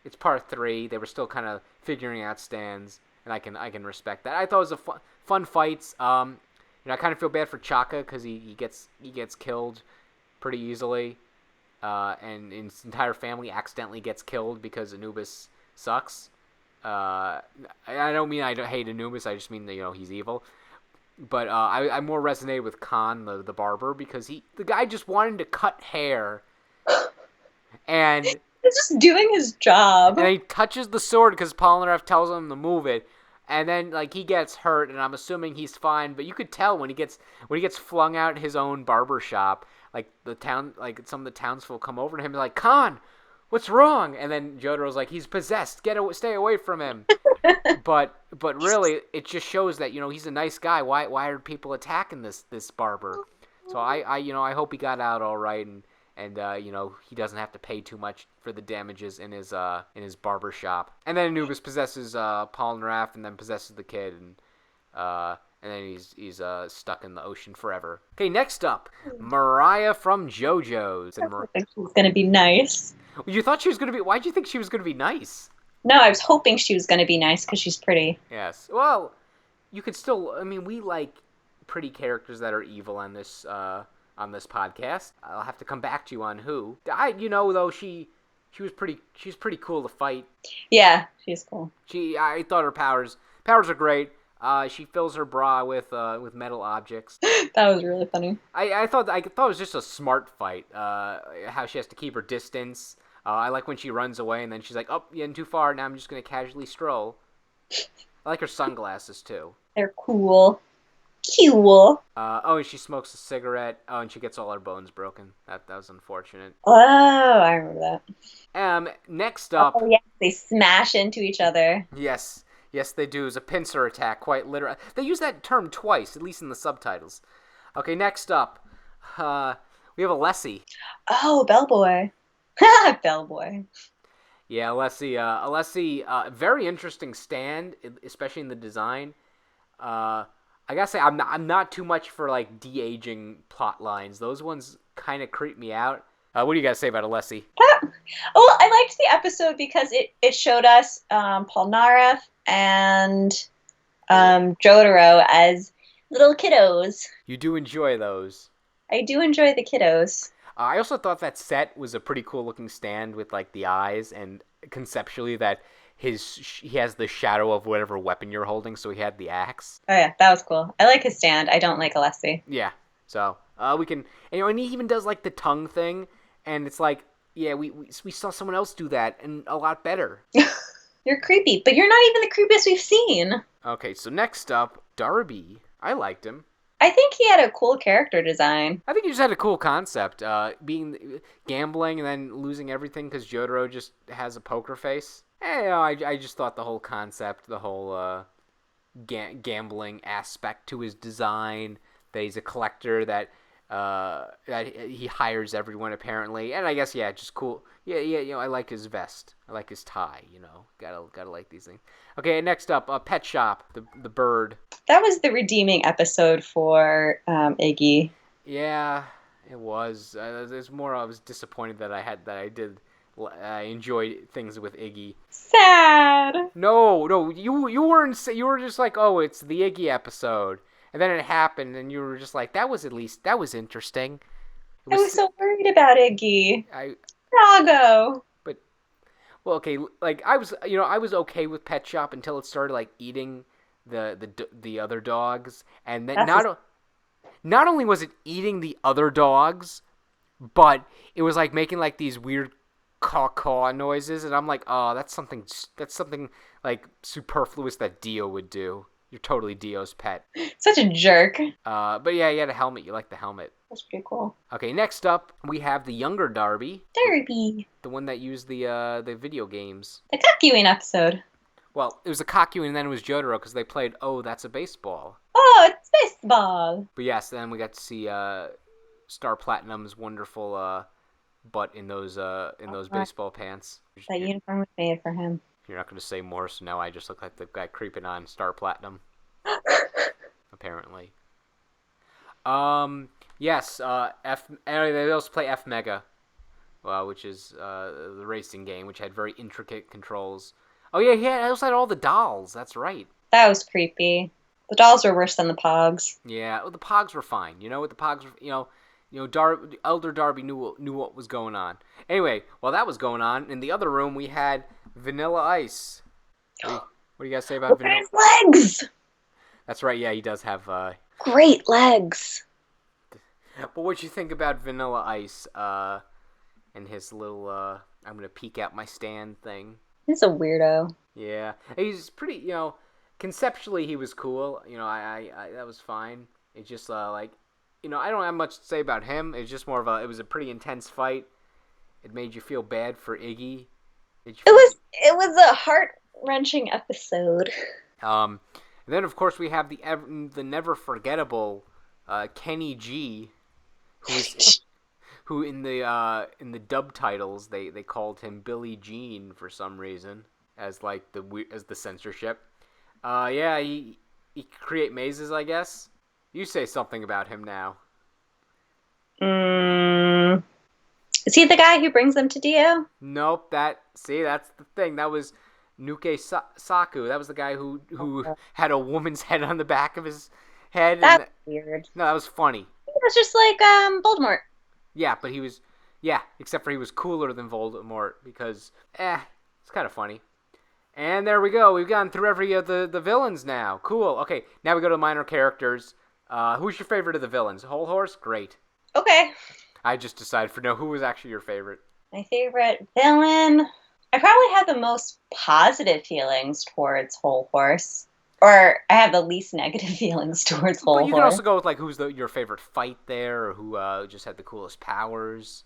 it's part 3. They were still kind of figuring out stands, and I can respect that. I thought it was a fun fights. I kind of feel bad for Chaka because he gets killed pretty easily, and his entire family accidentally gets killed because Anubis sucks. I don't mean I hate Anubis. I just mean that he's evil. But I more resonated with Khan, the barber, because the guy just wanted to cut hair, and he's just doing his job. And he touches the sword because Polnareff tells him to move it, and then like he gets hurt, and I'm assuming he's fine. But you could tell when he gets flung out his own barber shop, like some of the townsfolk come over to him and like, Khan, what's wrong? And then Jotaro's like, he's possessed. Stay away from him. But really, it just shows that he's a nice guy. Why are people attacking this barber? So I hope he got out all right, and he doesn't have to pay too much for the damages in his barber shop. And then Anubis possesses Polnareff, and then possesses the kid, and then he's stuck in the ocean forever. Okay, next up, Mariah from JoJo's. I think she's gonna be nice. You thought she was gonna be? Why'd you think she was gonna be nice? No, I was hoping she was gonna be nice because she's pretty. Yes. Well, you could still. I mean, we like pretty characters that are evil on this podcast. I'll have to come back to you on who. Though she's pretty cool to fight. Yeah, she's cool. I thought her powers are great. She fills her bra with metal objects. That was really funny. I thought it was just a smart fight. How she has to keep her distance. I like when she runs away and then she's like, "Oh, you're in too far. Now I'm just gonna casually stroll." I like her sunglasses too. They're cool. Cool. And she smokes a cigarette. Oh, and she gets all her bones broken. That was unfortunate. Oh, I remember that. Next up. Oh yeah, they smash into each other. Yes, they do. It's a pincer attack, quite literally. They use that term twice, at least in the subtitles. Okay, next up, we have Alessi. Oh, Bellboy. Bellboy. Yeah, Alessi, very interesting stand, especially in the design. I gotta say, I'm not too much for like de-aging plot lines. Those ones kind of creep me out. What do you guys say about Alessi? Well, I liked the episode because it showed us Polnareff and Jotaro as little kiddos. You do enjoy those. I do enjoy the kiddos. I also thought that set was a pretty cool looking stand with like the eyes, and conceptually that he has the shadow of whatever weapon you're holding, so he had the axe. Oh yeah, that was cool. I like his stand. I don't like Alessi. Yeah. So we can, and he even does like the tongue thing, and it's like, yeah, we saw someone else do that, and a lot better. You're creepy, but you're not even the creepiest we've seen. Okay, so next up, Darby. I liked him. I think he had a cool character design. I think he just had a cool concept, being gambling and then losing everything because Jotaro just has a poker face. I just thought the whole concept, the whole gambling aspect to his design, that he's a collector, that he hires everyone apparently, and I guess just cool. Yeah. I like his vest. I like his tie. Gotta like these things. Okay, next up, Pet Shop, the bird. That was the redeeming episode for Iggy. Yeah, it was. There's more. I was disappointed that I enjoyed things with Iggy. Sad. No, you weren't. You were just like, oh, it's the Iggy episode, and then it happened, and you were just like, that was interesting. I was so worried about Iggy. I Drago. But well, okay, like I was okay with Pet Shop until it started like eating the other dogs, and then not only was it eating the other dogs, but it was like making like these weird caw noises, and I'm like, oh, that's something like superfluous that Dio would do. You're totally Dio's pet. Such a jerk. But yeah, you had a helmet. You like the helmet. That's pretty cool. Okay, next up we have the younger Darby. Darby. The one that used the video games. The Kakyoin episode. Well, it was a Kakyoin and then it was Jotaro because they played Oh, That's a Baseball. Oh, it's baseball. But yes, then we got to see Star Platinum's wonderful butt in those baseball pants. That uniform was made for him. You're not going to say more, so now I just look like the guy creeping on Star Platinum. Apparently. Yes, they also play F Mega, which is the racing game, which had very intricate controls. Oh yeah, I also had all the dolls. That's right. That was creepy. The dolls were worse than the Pogs. Yeah, well, the Pogs were fine. You know what the Pogs were? Elder Darby knew what was going on. Anyway, while that was going on, in the other room we had Vanilla Ice. What do you guys say about Vanilla? Legs. That's right. Yeah, he does have great legs. But what'd you think about Vanilla Ice and his little I'm gonna peek out my stand thing? He's a weirdo. Yeah, he's pretty. Conceptually he was cool. I that was fine. It's just I don't have much to say about him. It's just more of it was a pretty intense fight. It made you feel bad for Iggy. It was a heart-wrenching episode. And then of course we have the never forgettable Kenny G, who in the dub titles they called him Billie Jean for some reason as the censorship. Yeah, he could create mazes, I guess. You say something about him now. Is he the guy who brings them to Dio? Nope. That's the thing. That was Nuke Saku. That was the guy who had a woman's head on the back of his head. That's weird. No, that was funny. It was just like Voldemort. Yeah, but except for he was cooler than Voldemort because it's kind of funny. And there we go. We've gone through every of the villains now. Cool. Okay, now we go to the minor characters. Who's your favorite of the villains? Whole Horse? Great. Okay. I just decided who was actually your favorite. My favorite villain? I probably have the most positive feelings towards Whole Horse. Or I have the least negative feelings towards Whole Horse. But you can also go with who's your favorite fight there, or who just had the coolest powers.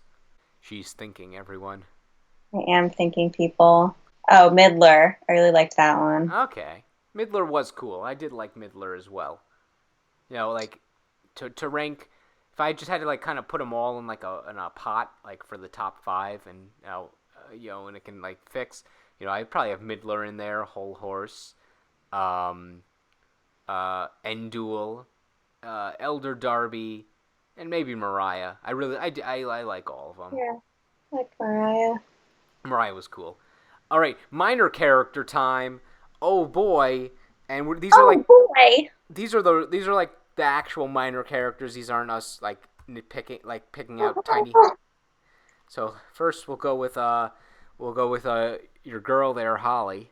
She's thinking, everyone. I am thinking, people. Oh, Midler. I really liked that one. Okay. Midler was cool. I did like Midler as well. To rank, if I just had to kind of put them all in in a pot for the top 5, and and it can fix. I'd probably have Midler in there, Whole Horse, Endul, Elder Darby, and maybe Mariah. I like all of them. Yeah, I like Mariah. Mariah was cool. All right, minor character time. Oh boy, and these are these are the actual minor characters. These aren't us nitpicking, picking out tiny. So first we'll go with your girl there, Holly.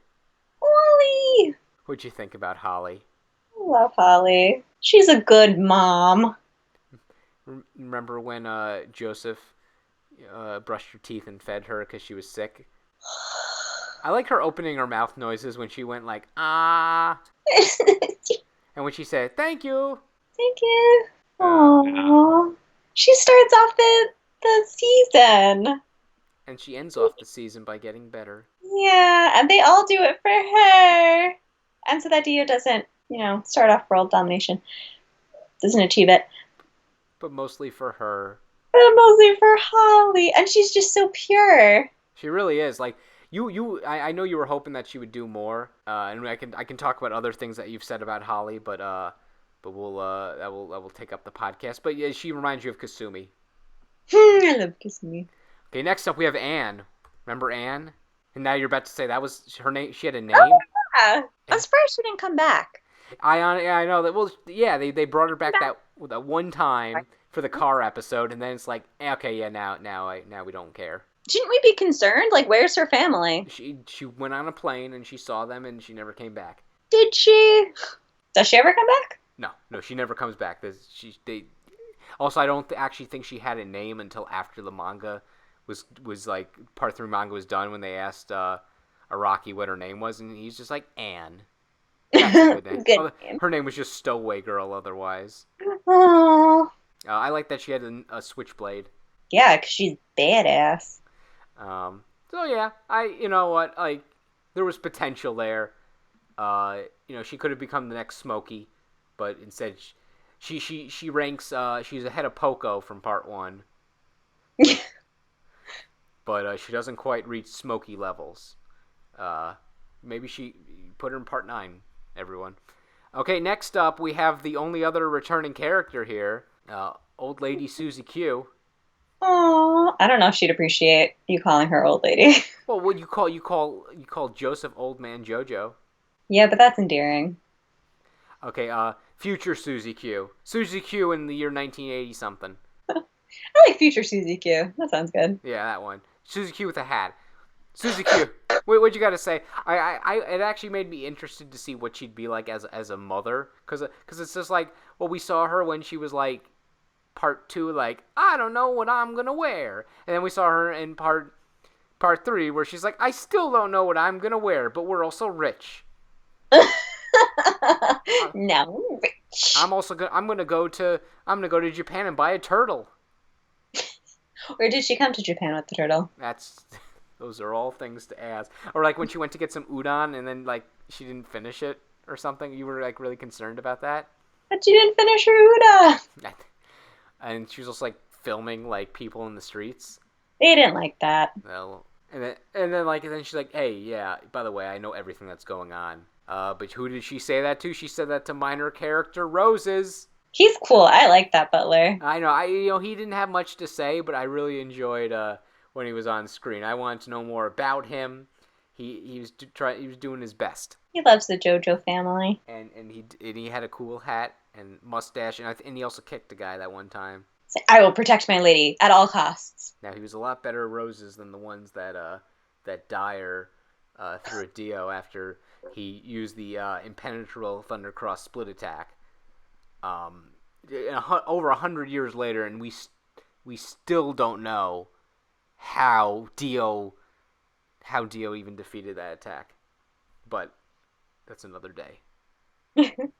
What'd you think about Holly? I love Holly. She's a good mom. Remember when Joseph brushed her teeth and fed her because she was sick? I like her opening her mouth noises when she went like, ah, and when she said, thank you. Thank you. Uh, Aww. She starts off the season. and she ends off the season by getting better. Yeah, and they all do it for her. And so that Dio doesn't, start off world domination. Doesn't achieve it. But mostly for her. But mostly for Holly. And she's just so pure. She really is. Like, I know you were hoping that she would do more. And I can talk about other things that you've said about Holly, but we'll that will take up the podcast. But yeah, she reminds you of Kasumi. I love Kasumi. Okay, next up we have Anne. Remember Anne? And now you're about to say that was her name. She had a name. Oh, yeah. I'm surprised she didn't come back. I know that. Well, yeah, they brought her back that one time for the car episode, and then it's like, okay, yeah, now we don't care. Shouldn't we be concerned? Like, where's her family? She went on a plane and she saw them and she never came back. Did she? Does she ever come back? No, she never comes back. Also, I don't actually think she had a name until after the manga was like part 3 manga was done when they asked Araki what her name was, and he's just like Anne. That's a good name. Good name. Her name was just Stowaway Girl otherwise. Oh. I like that she had a switchblade. Yeah, because she's badass. So yeah, you know what, like, there was potential there. She could have become the next Smokey, but instead she ranks, she's ahead of Poco from part 1. But she doesn't quite reach Smokey levels. Maybe she put her in part 9, everyone. Okay, next up we have the only other returning character here, old lady Susie Q. Oh, I don't know if she'd appreciate you calling her old lady. Well, what you call Joseph Old Man JoJo. Yeah, but that's endearing. Okay, future Susie Q. Susie Q in the year 1980 something. I like future Susie Q. That sounds good. Yeah, that one. Susie Q with a hat. Susie Q. Wait, what'd you got to say? It actually made me interested to see what she'd be like as a mother, cause it's just like, well, we saw her when she was like part 2, like, I don't know what I'm gonna wear, and then we saw her in part 3 where she's like, I still don't know what I'm gonna wear, but we're also rich. No, rich. I'm gonna go to Japan and buy a turtle. Or did she come to Japan with the turtle? Those are all things to ask. Or like when she went to get some udon and then like she didn't finish it or something. You were like really concerned about that. But she didn't finish her udon. And she was also like filming like people in the streets. They didn't like that. Well, and then she's like, hey, yeah, by the way, I know everything that's going on. But who did she say that to? She said that to minor character Roses. He's cool. I like that butler. I know. He didn't have much to say, but I really enjoyed when he was on screen. I wanted to know more about him. He was doing his best. He loves the JoJo family. And he had a cool hat and mustache, and he also kicked a guy that one time. I will protect my lady at all costs. Now he was a lot better Roses than the ones that Dyer threw at Dio after he used the impenetrable Thundercross split attack. Over 100 years later, and we still don't know how Dio even defeated that attack. But that's another day.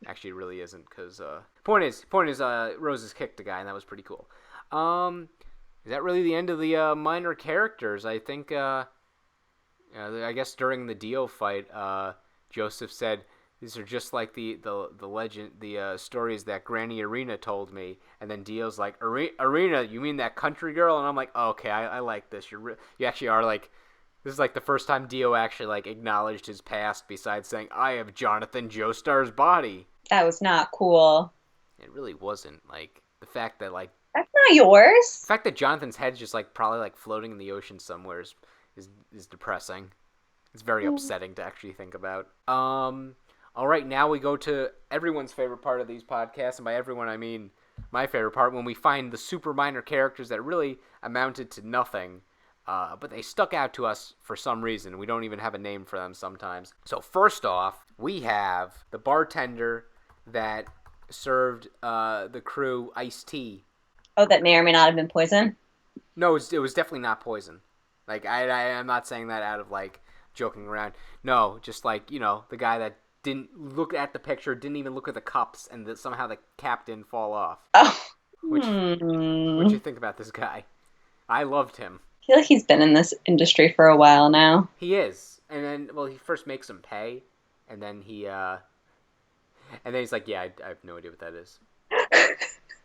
Actually, it really isn't, because point is, Roses kicked a guy, and that was pretty cool. Is that really the end of the minor characters? I think, I guess during the Dio fight, Joseph said, these are just like the legend, the stories that Granny Arena told me. And then Dio's like, Arena, you mean that country girl? And I'm like, oh, okay, I like this. You actually are like, this is like the first time Dio actually like acknowledged his past besides saying, I have Jonathan Joestar's body. That was not cool. It really wasn't. Like, the fact that like, that's not yours. The fact that Jonathan's head's just like probably like floating in the ocean somewhere is depressing. It's very upsetting to actually think about. All right, now we go to everyone's favorite part of these podcasts, and by everyone I mean my favorite part, when we find the super minor characters that really amounted to nothing. but they stuck out to us for some reason. We don't even have a name for them sometimes. So first off, we have the bartender that served the crew iced tea. Oh, that may or may not have been poison? No, it was definitely not poison. Like, I'm not saying that out of, like, joking around. No, just, like, the guy that didn't look at the picture, didn't even look at the cups, and that somehow the cap didn't fall off. Oh. What you think about this guy? I loved him. I feel like he's been in this industry for a while now. He is. And then, well, he first makes him pay, and then he's like, yeah, I have no idea what that is.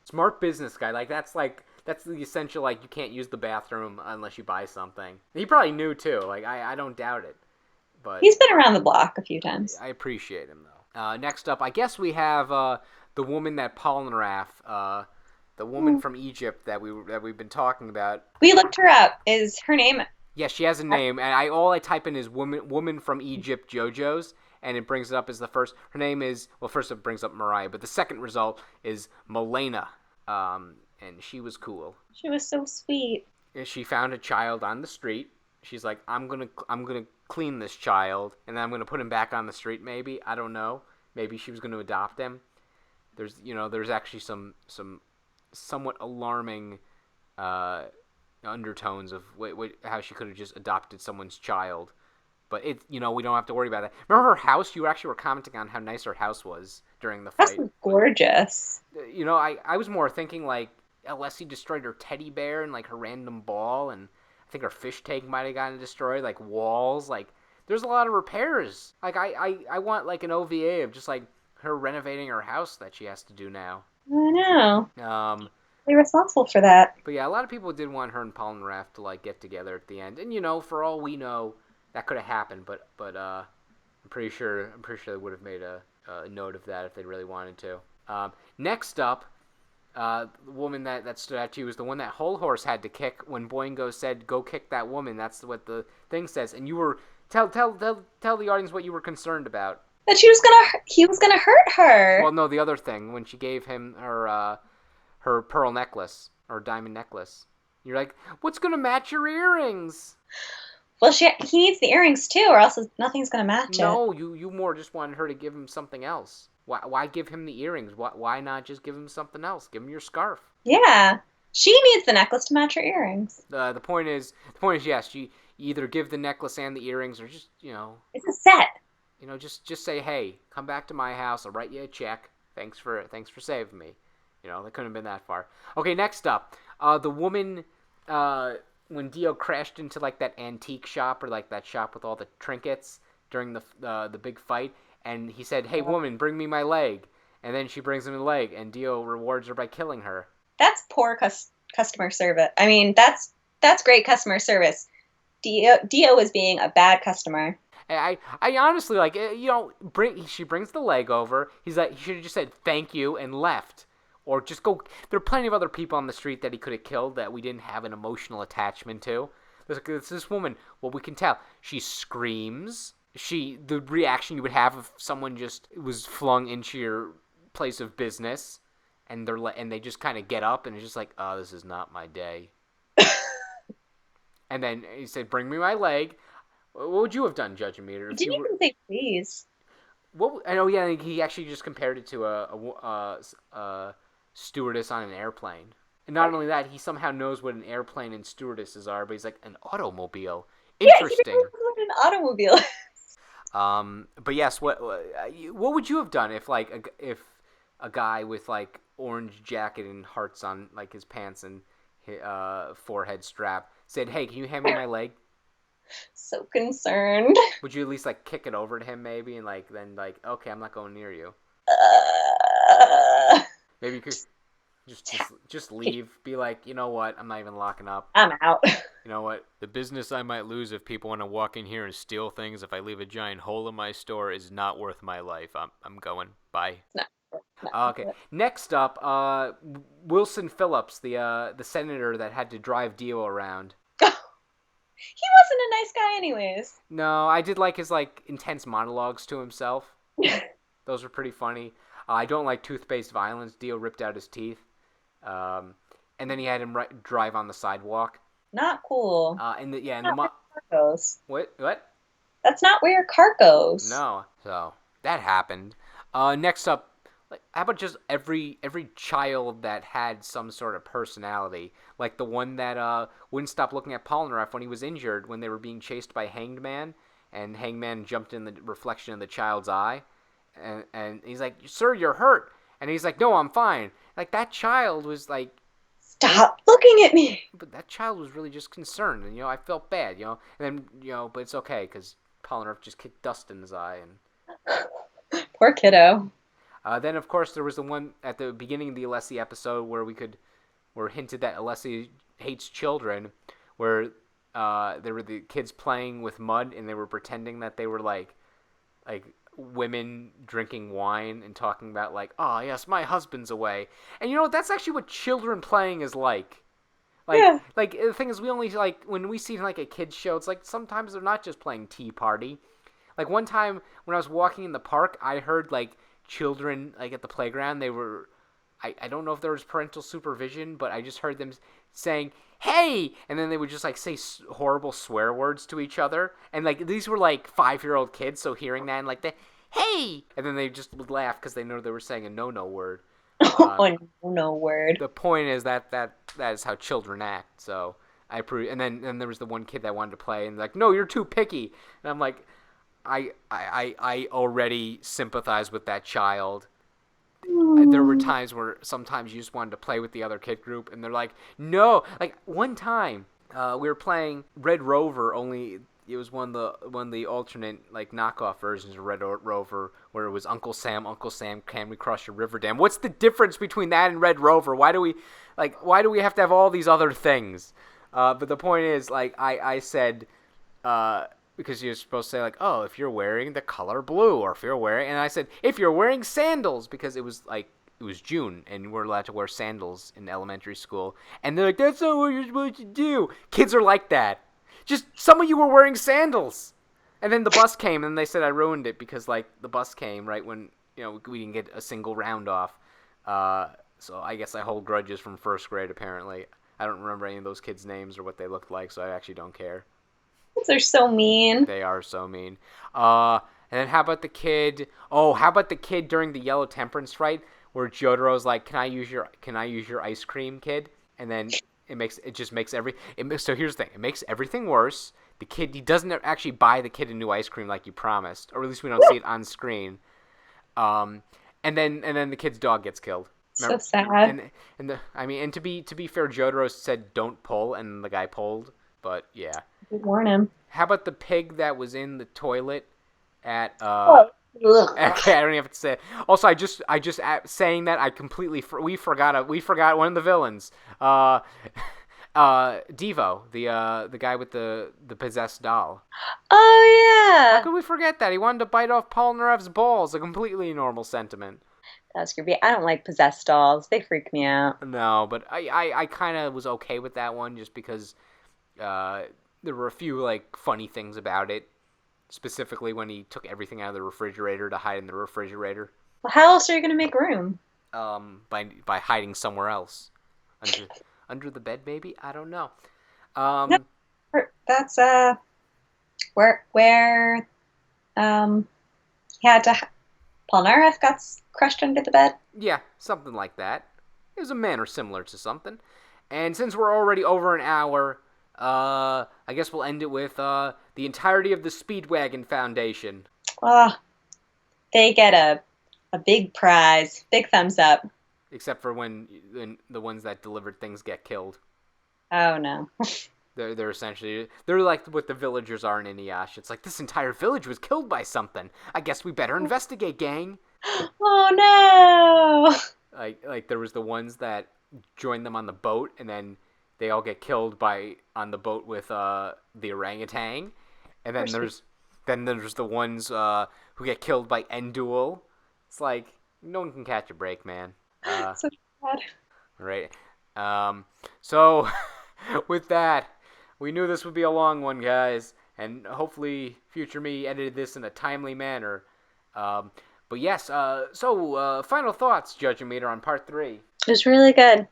Smart business guy. That's the essential, like, you can't use the bathroom unless you buy something. He probably knew, too. Like, I don't doubt it. But he's been around the block a few times. I appreciate him, though. Next up, I guess we have the woman that Polnareff, the woman from Egypt that we've been talking about. We looked her up. Is her name... Yeah, she has a name, and all I type in is woman from Egypt JoJo's, and it brings it up as the first. Her name is, well, first it brings up Mariah, but the second result is Milena, and she was cool. She was so sweet. And she found a child on the street. She's like, I'm gonna clean this child, and then I'm gonna put him back on the street. Maybe, I don't know. Maybe she was gonna adopt him. There's actually some somewhat alarming undertones of how she could have just adopted someone's child. But we don't have to worry about that. Remember her house? You actually were commenting on how nice her house was during the fight. That's gorgeous. I was more thinking, like, Alessi destroyed her teddy bear and, like, her random ball, and I think her fish tank might have gotten destroyed, like, walls. Like, there's a lot of repairs. Like, I want, like, an OVA of just, like, her renovating her house that she has to do now. I know. They're responsible for that. But yeah, a lot of people did want her and Polnareff to, like, get together at the end. And, for all we know, that could have happened, but I'm pretty sure they would have made a note of that if they really wanted to. Next up, the woman that stood out to you was the one that Whole Horse had to kick when Boingo said, "Go kick that woman." That's what the thing says. And you were tell the audience what you were concerned about. That he was gonna hurt her. Well, no, the other thing when she gave him her pearl necklace or diamond necklace. You're like, what's gonna match your earrings? Well, he needs the earrings too, or else nothing's gonna match it. No, you more just wanted her to give him something else. Why give him the earrings? Why not just give him something else? Give him your scarf. Yeah, she needs the necklace to match her earrings. The point is, yes, you either give the necklace and the earrings, or just it's a set. Just say, hey, come back to my house. I'll write you a check. Thanks for saving me. That couldn't have been that far. Okay, next up, the woman. When Dio crashed into, like, that antique shop, or, like, that shop with all the trinkets during the big fight, and he said, "Hey, woman, bring me my leg," and then she brings him the leg, and Dio rewards her by killing her. That's poor customer service. I mean, that's great customer service. Dio was being a bad customer. I honestly, like, she brings the leg over. He's like, he should have just said thank you and left. Or just go. There are plenty of other people on the street that he could have killed that we didn't have an emotional attachment to. There's this woman. Well, we can tell. She screams. The reaction you would have if someone just was flung into your place of business, and they just kind of get up and it's just like, oh, this is not my day. And then he said, "Bring me my leg." What would you have done, Judge Meter? He didn't even say please. I know. Yeah, he actually just compared it to a stewardess on an airplane. And not only that, he somehow knows what an airplane and stewardesses are, but he's like, an automobile. Interesting. Yeah, he knows what an automobile is. But yes, what would you have done if a guy with, like, orange jacket and hearts on, like, his pants and forehead strap said, "Hey, can you hand me my leg?" So concerned. Would you at least, like, kick it over to him maybe and, like, then, like, okay, I'm not going near you? Maybe you could just leave. Be like, you know what? I'm not even locking up. I'm out. You know what? The business I might lose if people want to walk in here and steal things if I leave a giant hole in my store is not worth my life. I'm going. Bye. No. Okay. Next up, Wilson Phillips, the senator that had to drive Dio around. He wasn't a nice guy anyways. No, I did like his, like, intense monologues to himself. Those were pretty funny. I don't like toothpaste violence. Dio ripped out his teeth. And then he had him drive on the sidewalk. Not cool. In the Not where your car goes. what? That's not where your car goes. No. So that happened. Next up, like, how about just every child that had some sort of personality, like the one that wouldn't stop looking at Polnareff when he was injured when they were being chased by Hanged Man, and Hanged Man jumped in the reflection of the child's eye, and he's like, "Sir, you're hurt," and he's like, "No, I'm fine." Like that child was like. Stop looking at me. But that child was really just concerned, and I felt bad, and then but it's okay because Polnareff just kicked dust in his eye, and Poor kiddo. then of course there was the one at the beginning of the Alessi episode where were hinted that Alessi hates children, where there were the kids playing with mud and they were pretending that they were like women drinking wine and talking about like, oh yes, my husband's away, and that's actually what children playing is like. Yeah. Like the thing is, we only like when we see like a kids show. It's like sometimes they're not just playing Tea Party. Like one time when I was walking in the park, I heard like children like at the playground. They were, I don't know if there was parental supervision, but I just heard them saying "Hey," and then they would just like say horrible swear words to each other. And like these were like 5-year-old kids, so hearing that and like the "Hey," and then they just would laugh because they know they were saying a no word. Oh, no word. The point is that is how children act. So I approve. And then there was the one kid that wanted to play, and like, no, you're too picky. And I'm like, I already sympathize with that child. There were times where sometimes you just wanted to play with the other kid group, and they're like, no. Like one time, we were playing Red Rover. Only it was one of the alternate like knockoff versions of Red Rover, where it was Uncle Sam, can we cross your river dam? What's the difference between that and Red Rover? Why do we have to have all these other things? But the point is, like I said, because you're supposed to say like, oh, if you're wearing the color blue, or if you're wearing, and I said if you're wearing sandals, because it was June and we're allowed to wear sandals in elementary school, and they're like, that's not what you're supposed to do. Kids are like that. Just some of you were wearing sandals. And then the bus came, and they said I ruined it because, like, the bus came right when, we didn't get a single round off. So I guess I hold grudges from first grade, apparently. I don't remember any of those kids' names or what they looked like, so I actually don't care. Kids are so mean. They are so mean. And then how about the kid? Oh, how about the kid during the Yellow Temperance fight where Jotaro's like, can I use your ice cream, kid? And then so here's the thing. It makes everything worse. The kid, he doesn't actually buy the kid a new ice cream like you promised, or at least we don't see it on screen. And then the kid's dog gets killed. Remember? So sad. And to be fair, Jotaro said don't pull, and the guy pulled. But yeah. Warn him. How about the pig that was in the toilet at Okay, I don't even have to say it. Also, I just saying that I completely we forgot one of the villains. Devo, the guy with the possessed doll. Oh yeah. How could we forget that? He wanted to bite off Polnareff's balls. A completely normal sentiment. That's creepy. I don't like possessed dolls. They freak me out. No, but I kind of was okay with that one just because there were a few like funny things about it. Specifically when he took everything out of the refrigerator to hide in the refrigerator. Well, how else are you going to make room? By hiding somewhere else. Under the bed, maybe? I don't know. No, that's where he had to. Polnareff got crushed under the bed. Yeah, something like that. It was a manner similar to something. And since we're already over an hour, I guess we'll end it with the entirety of the Speedwagon Foundation. They get a big prize, big thumbs up. Except for when the ones that delivered things get killed. Oh no. They're essentially like what the villagers are in Inuyasha. It's like this entire village was killed by something. I guess we better investigate, gang. Oh no. Like there was the ones that joined them on the boat, and then they all get killed on the boat with the orangutan, and then there's the ones who get killed by Endul. It's like no one can catch a break, man. So sad. Right. So with that, we knew this would be a long one, guys, and hopefully future me edited this in a timely manner. But yes. So final thoughts, Judge and Meter, on part 3. It was really good.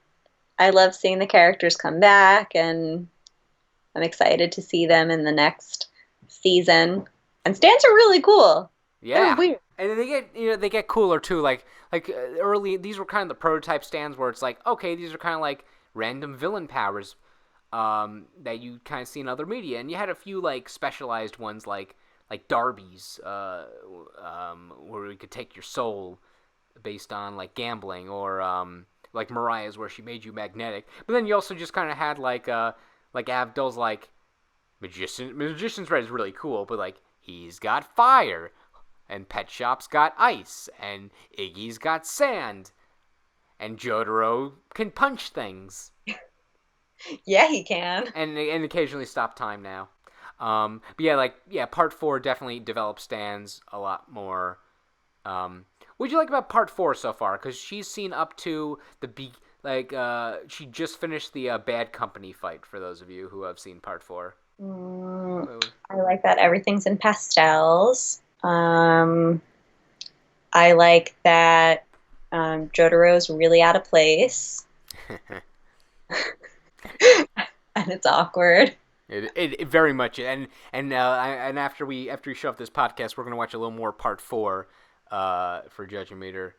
I love seeing the characters come back, and I'm excited to see them in the next season. And stands are really cool. Yeah. They're weird. And then they get cooler too. Like early, these were kind of the prototype stands where it's like, okay, these are kind of like random villain powers that you kind of see in other media, and you had a few like specialized ones like Darby's, where we could take your soul based on like gambling, or like Mariah's where she made you magnetic. But then you also just kind of had like Avdol's like Magician's Red is really cool, but like he's got fire. And Pet Shop's got ice, and Iggy's got sand, and Jotaro can punch things. Yeah, he can. And occasionally stop time now. But part 4 definitely develops stands a lot more. What'd you like about part 4 so far? Because she's seen up to she just finished the Bad Company fight, for those of you who have seen part 4. I like that everything's in pastels. I like that Jotaro's really out of place. And it's awkward. It very much, and after we shut off this podcast, we're gonna watch a little more part 4 for Judging Meter.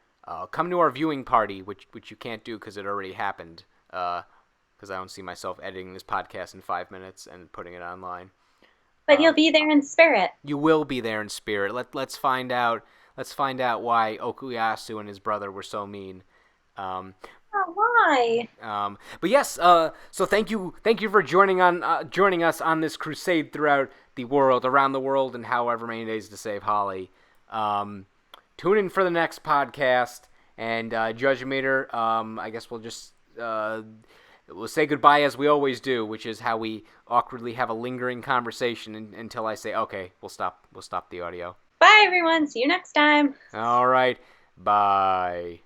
Come to our viewing party, which you can't do because it already happened. Because I don't see myself editing this podcast in 5 minutes and putting it online. But you'll be there in spirit. You will be there in spirit. Let's find out. Let's find out why Okuyasu and his brother were so mean. Why? But yes. So thank you for joining us on this crusade throughout the world, around the world, and however many days to save Holly. Tune in for the next podcast, and Judge Meter. I guess we'll just we'll say goodbye as we always do, which is how we awkwardly have a lingering conversation until I say, okay, we'll stop the audio. Bye, everyone. See you next time. All right. Bye.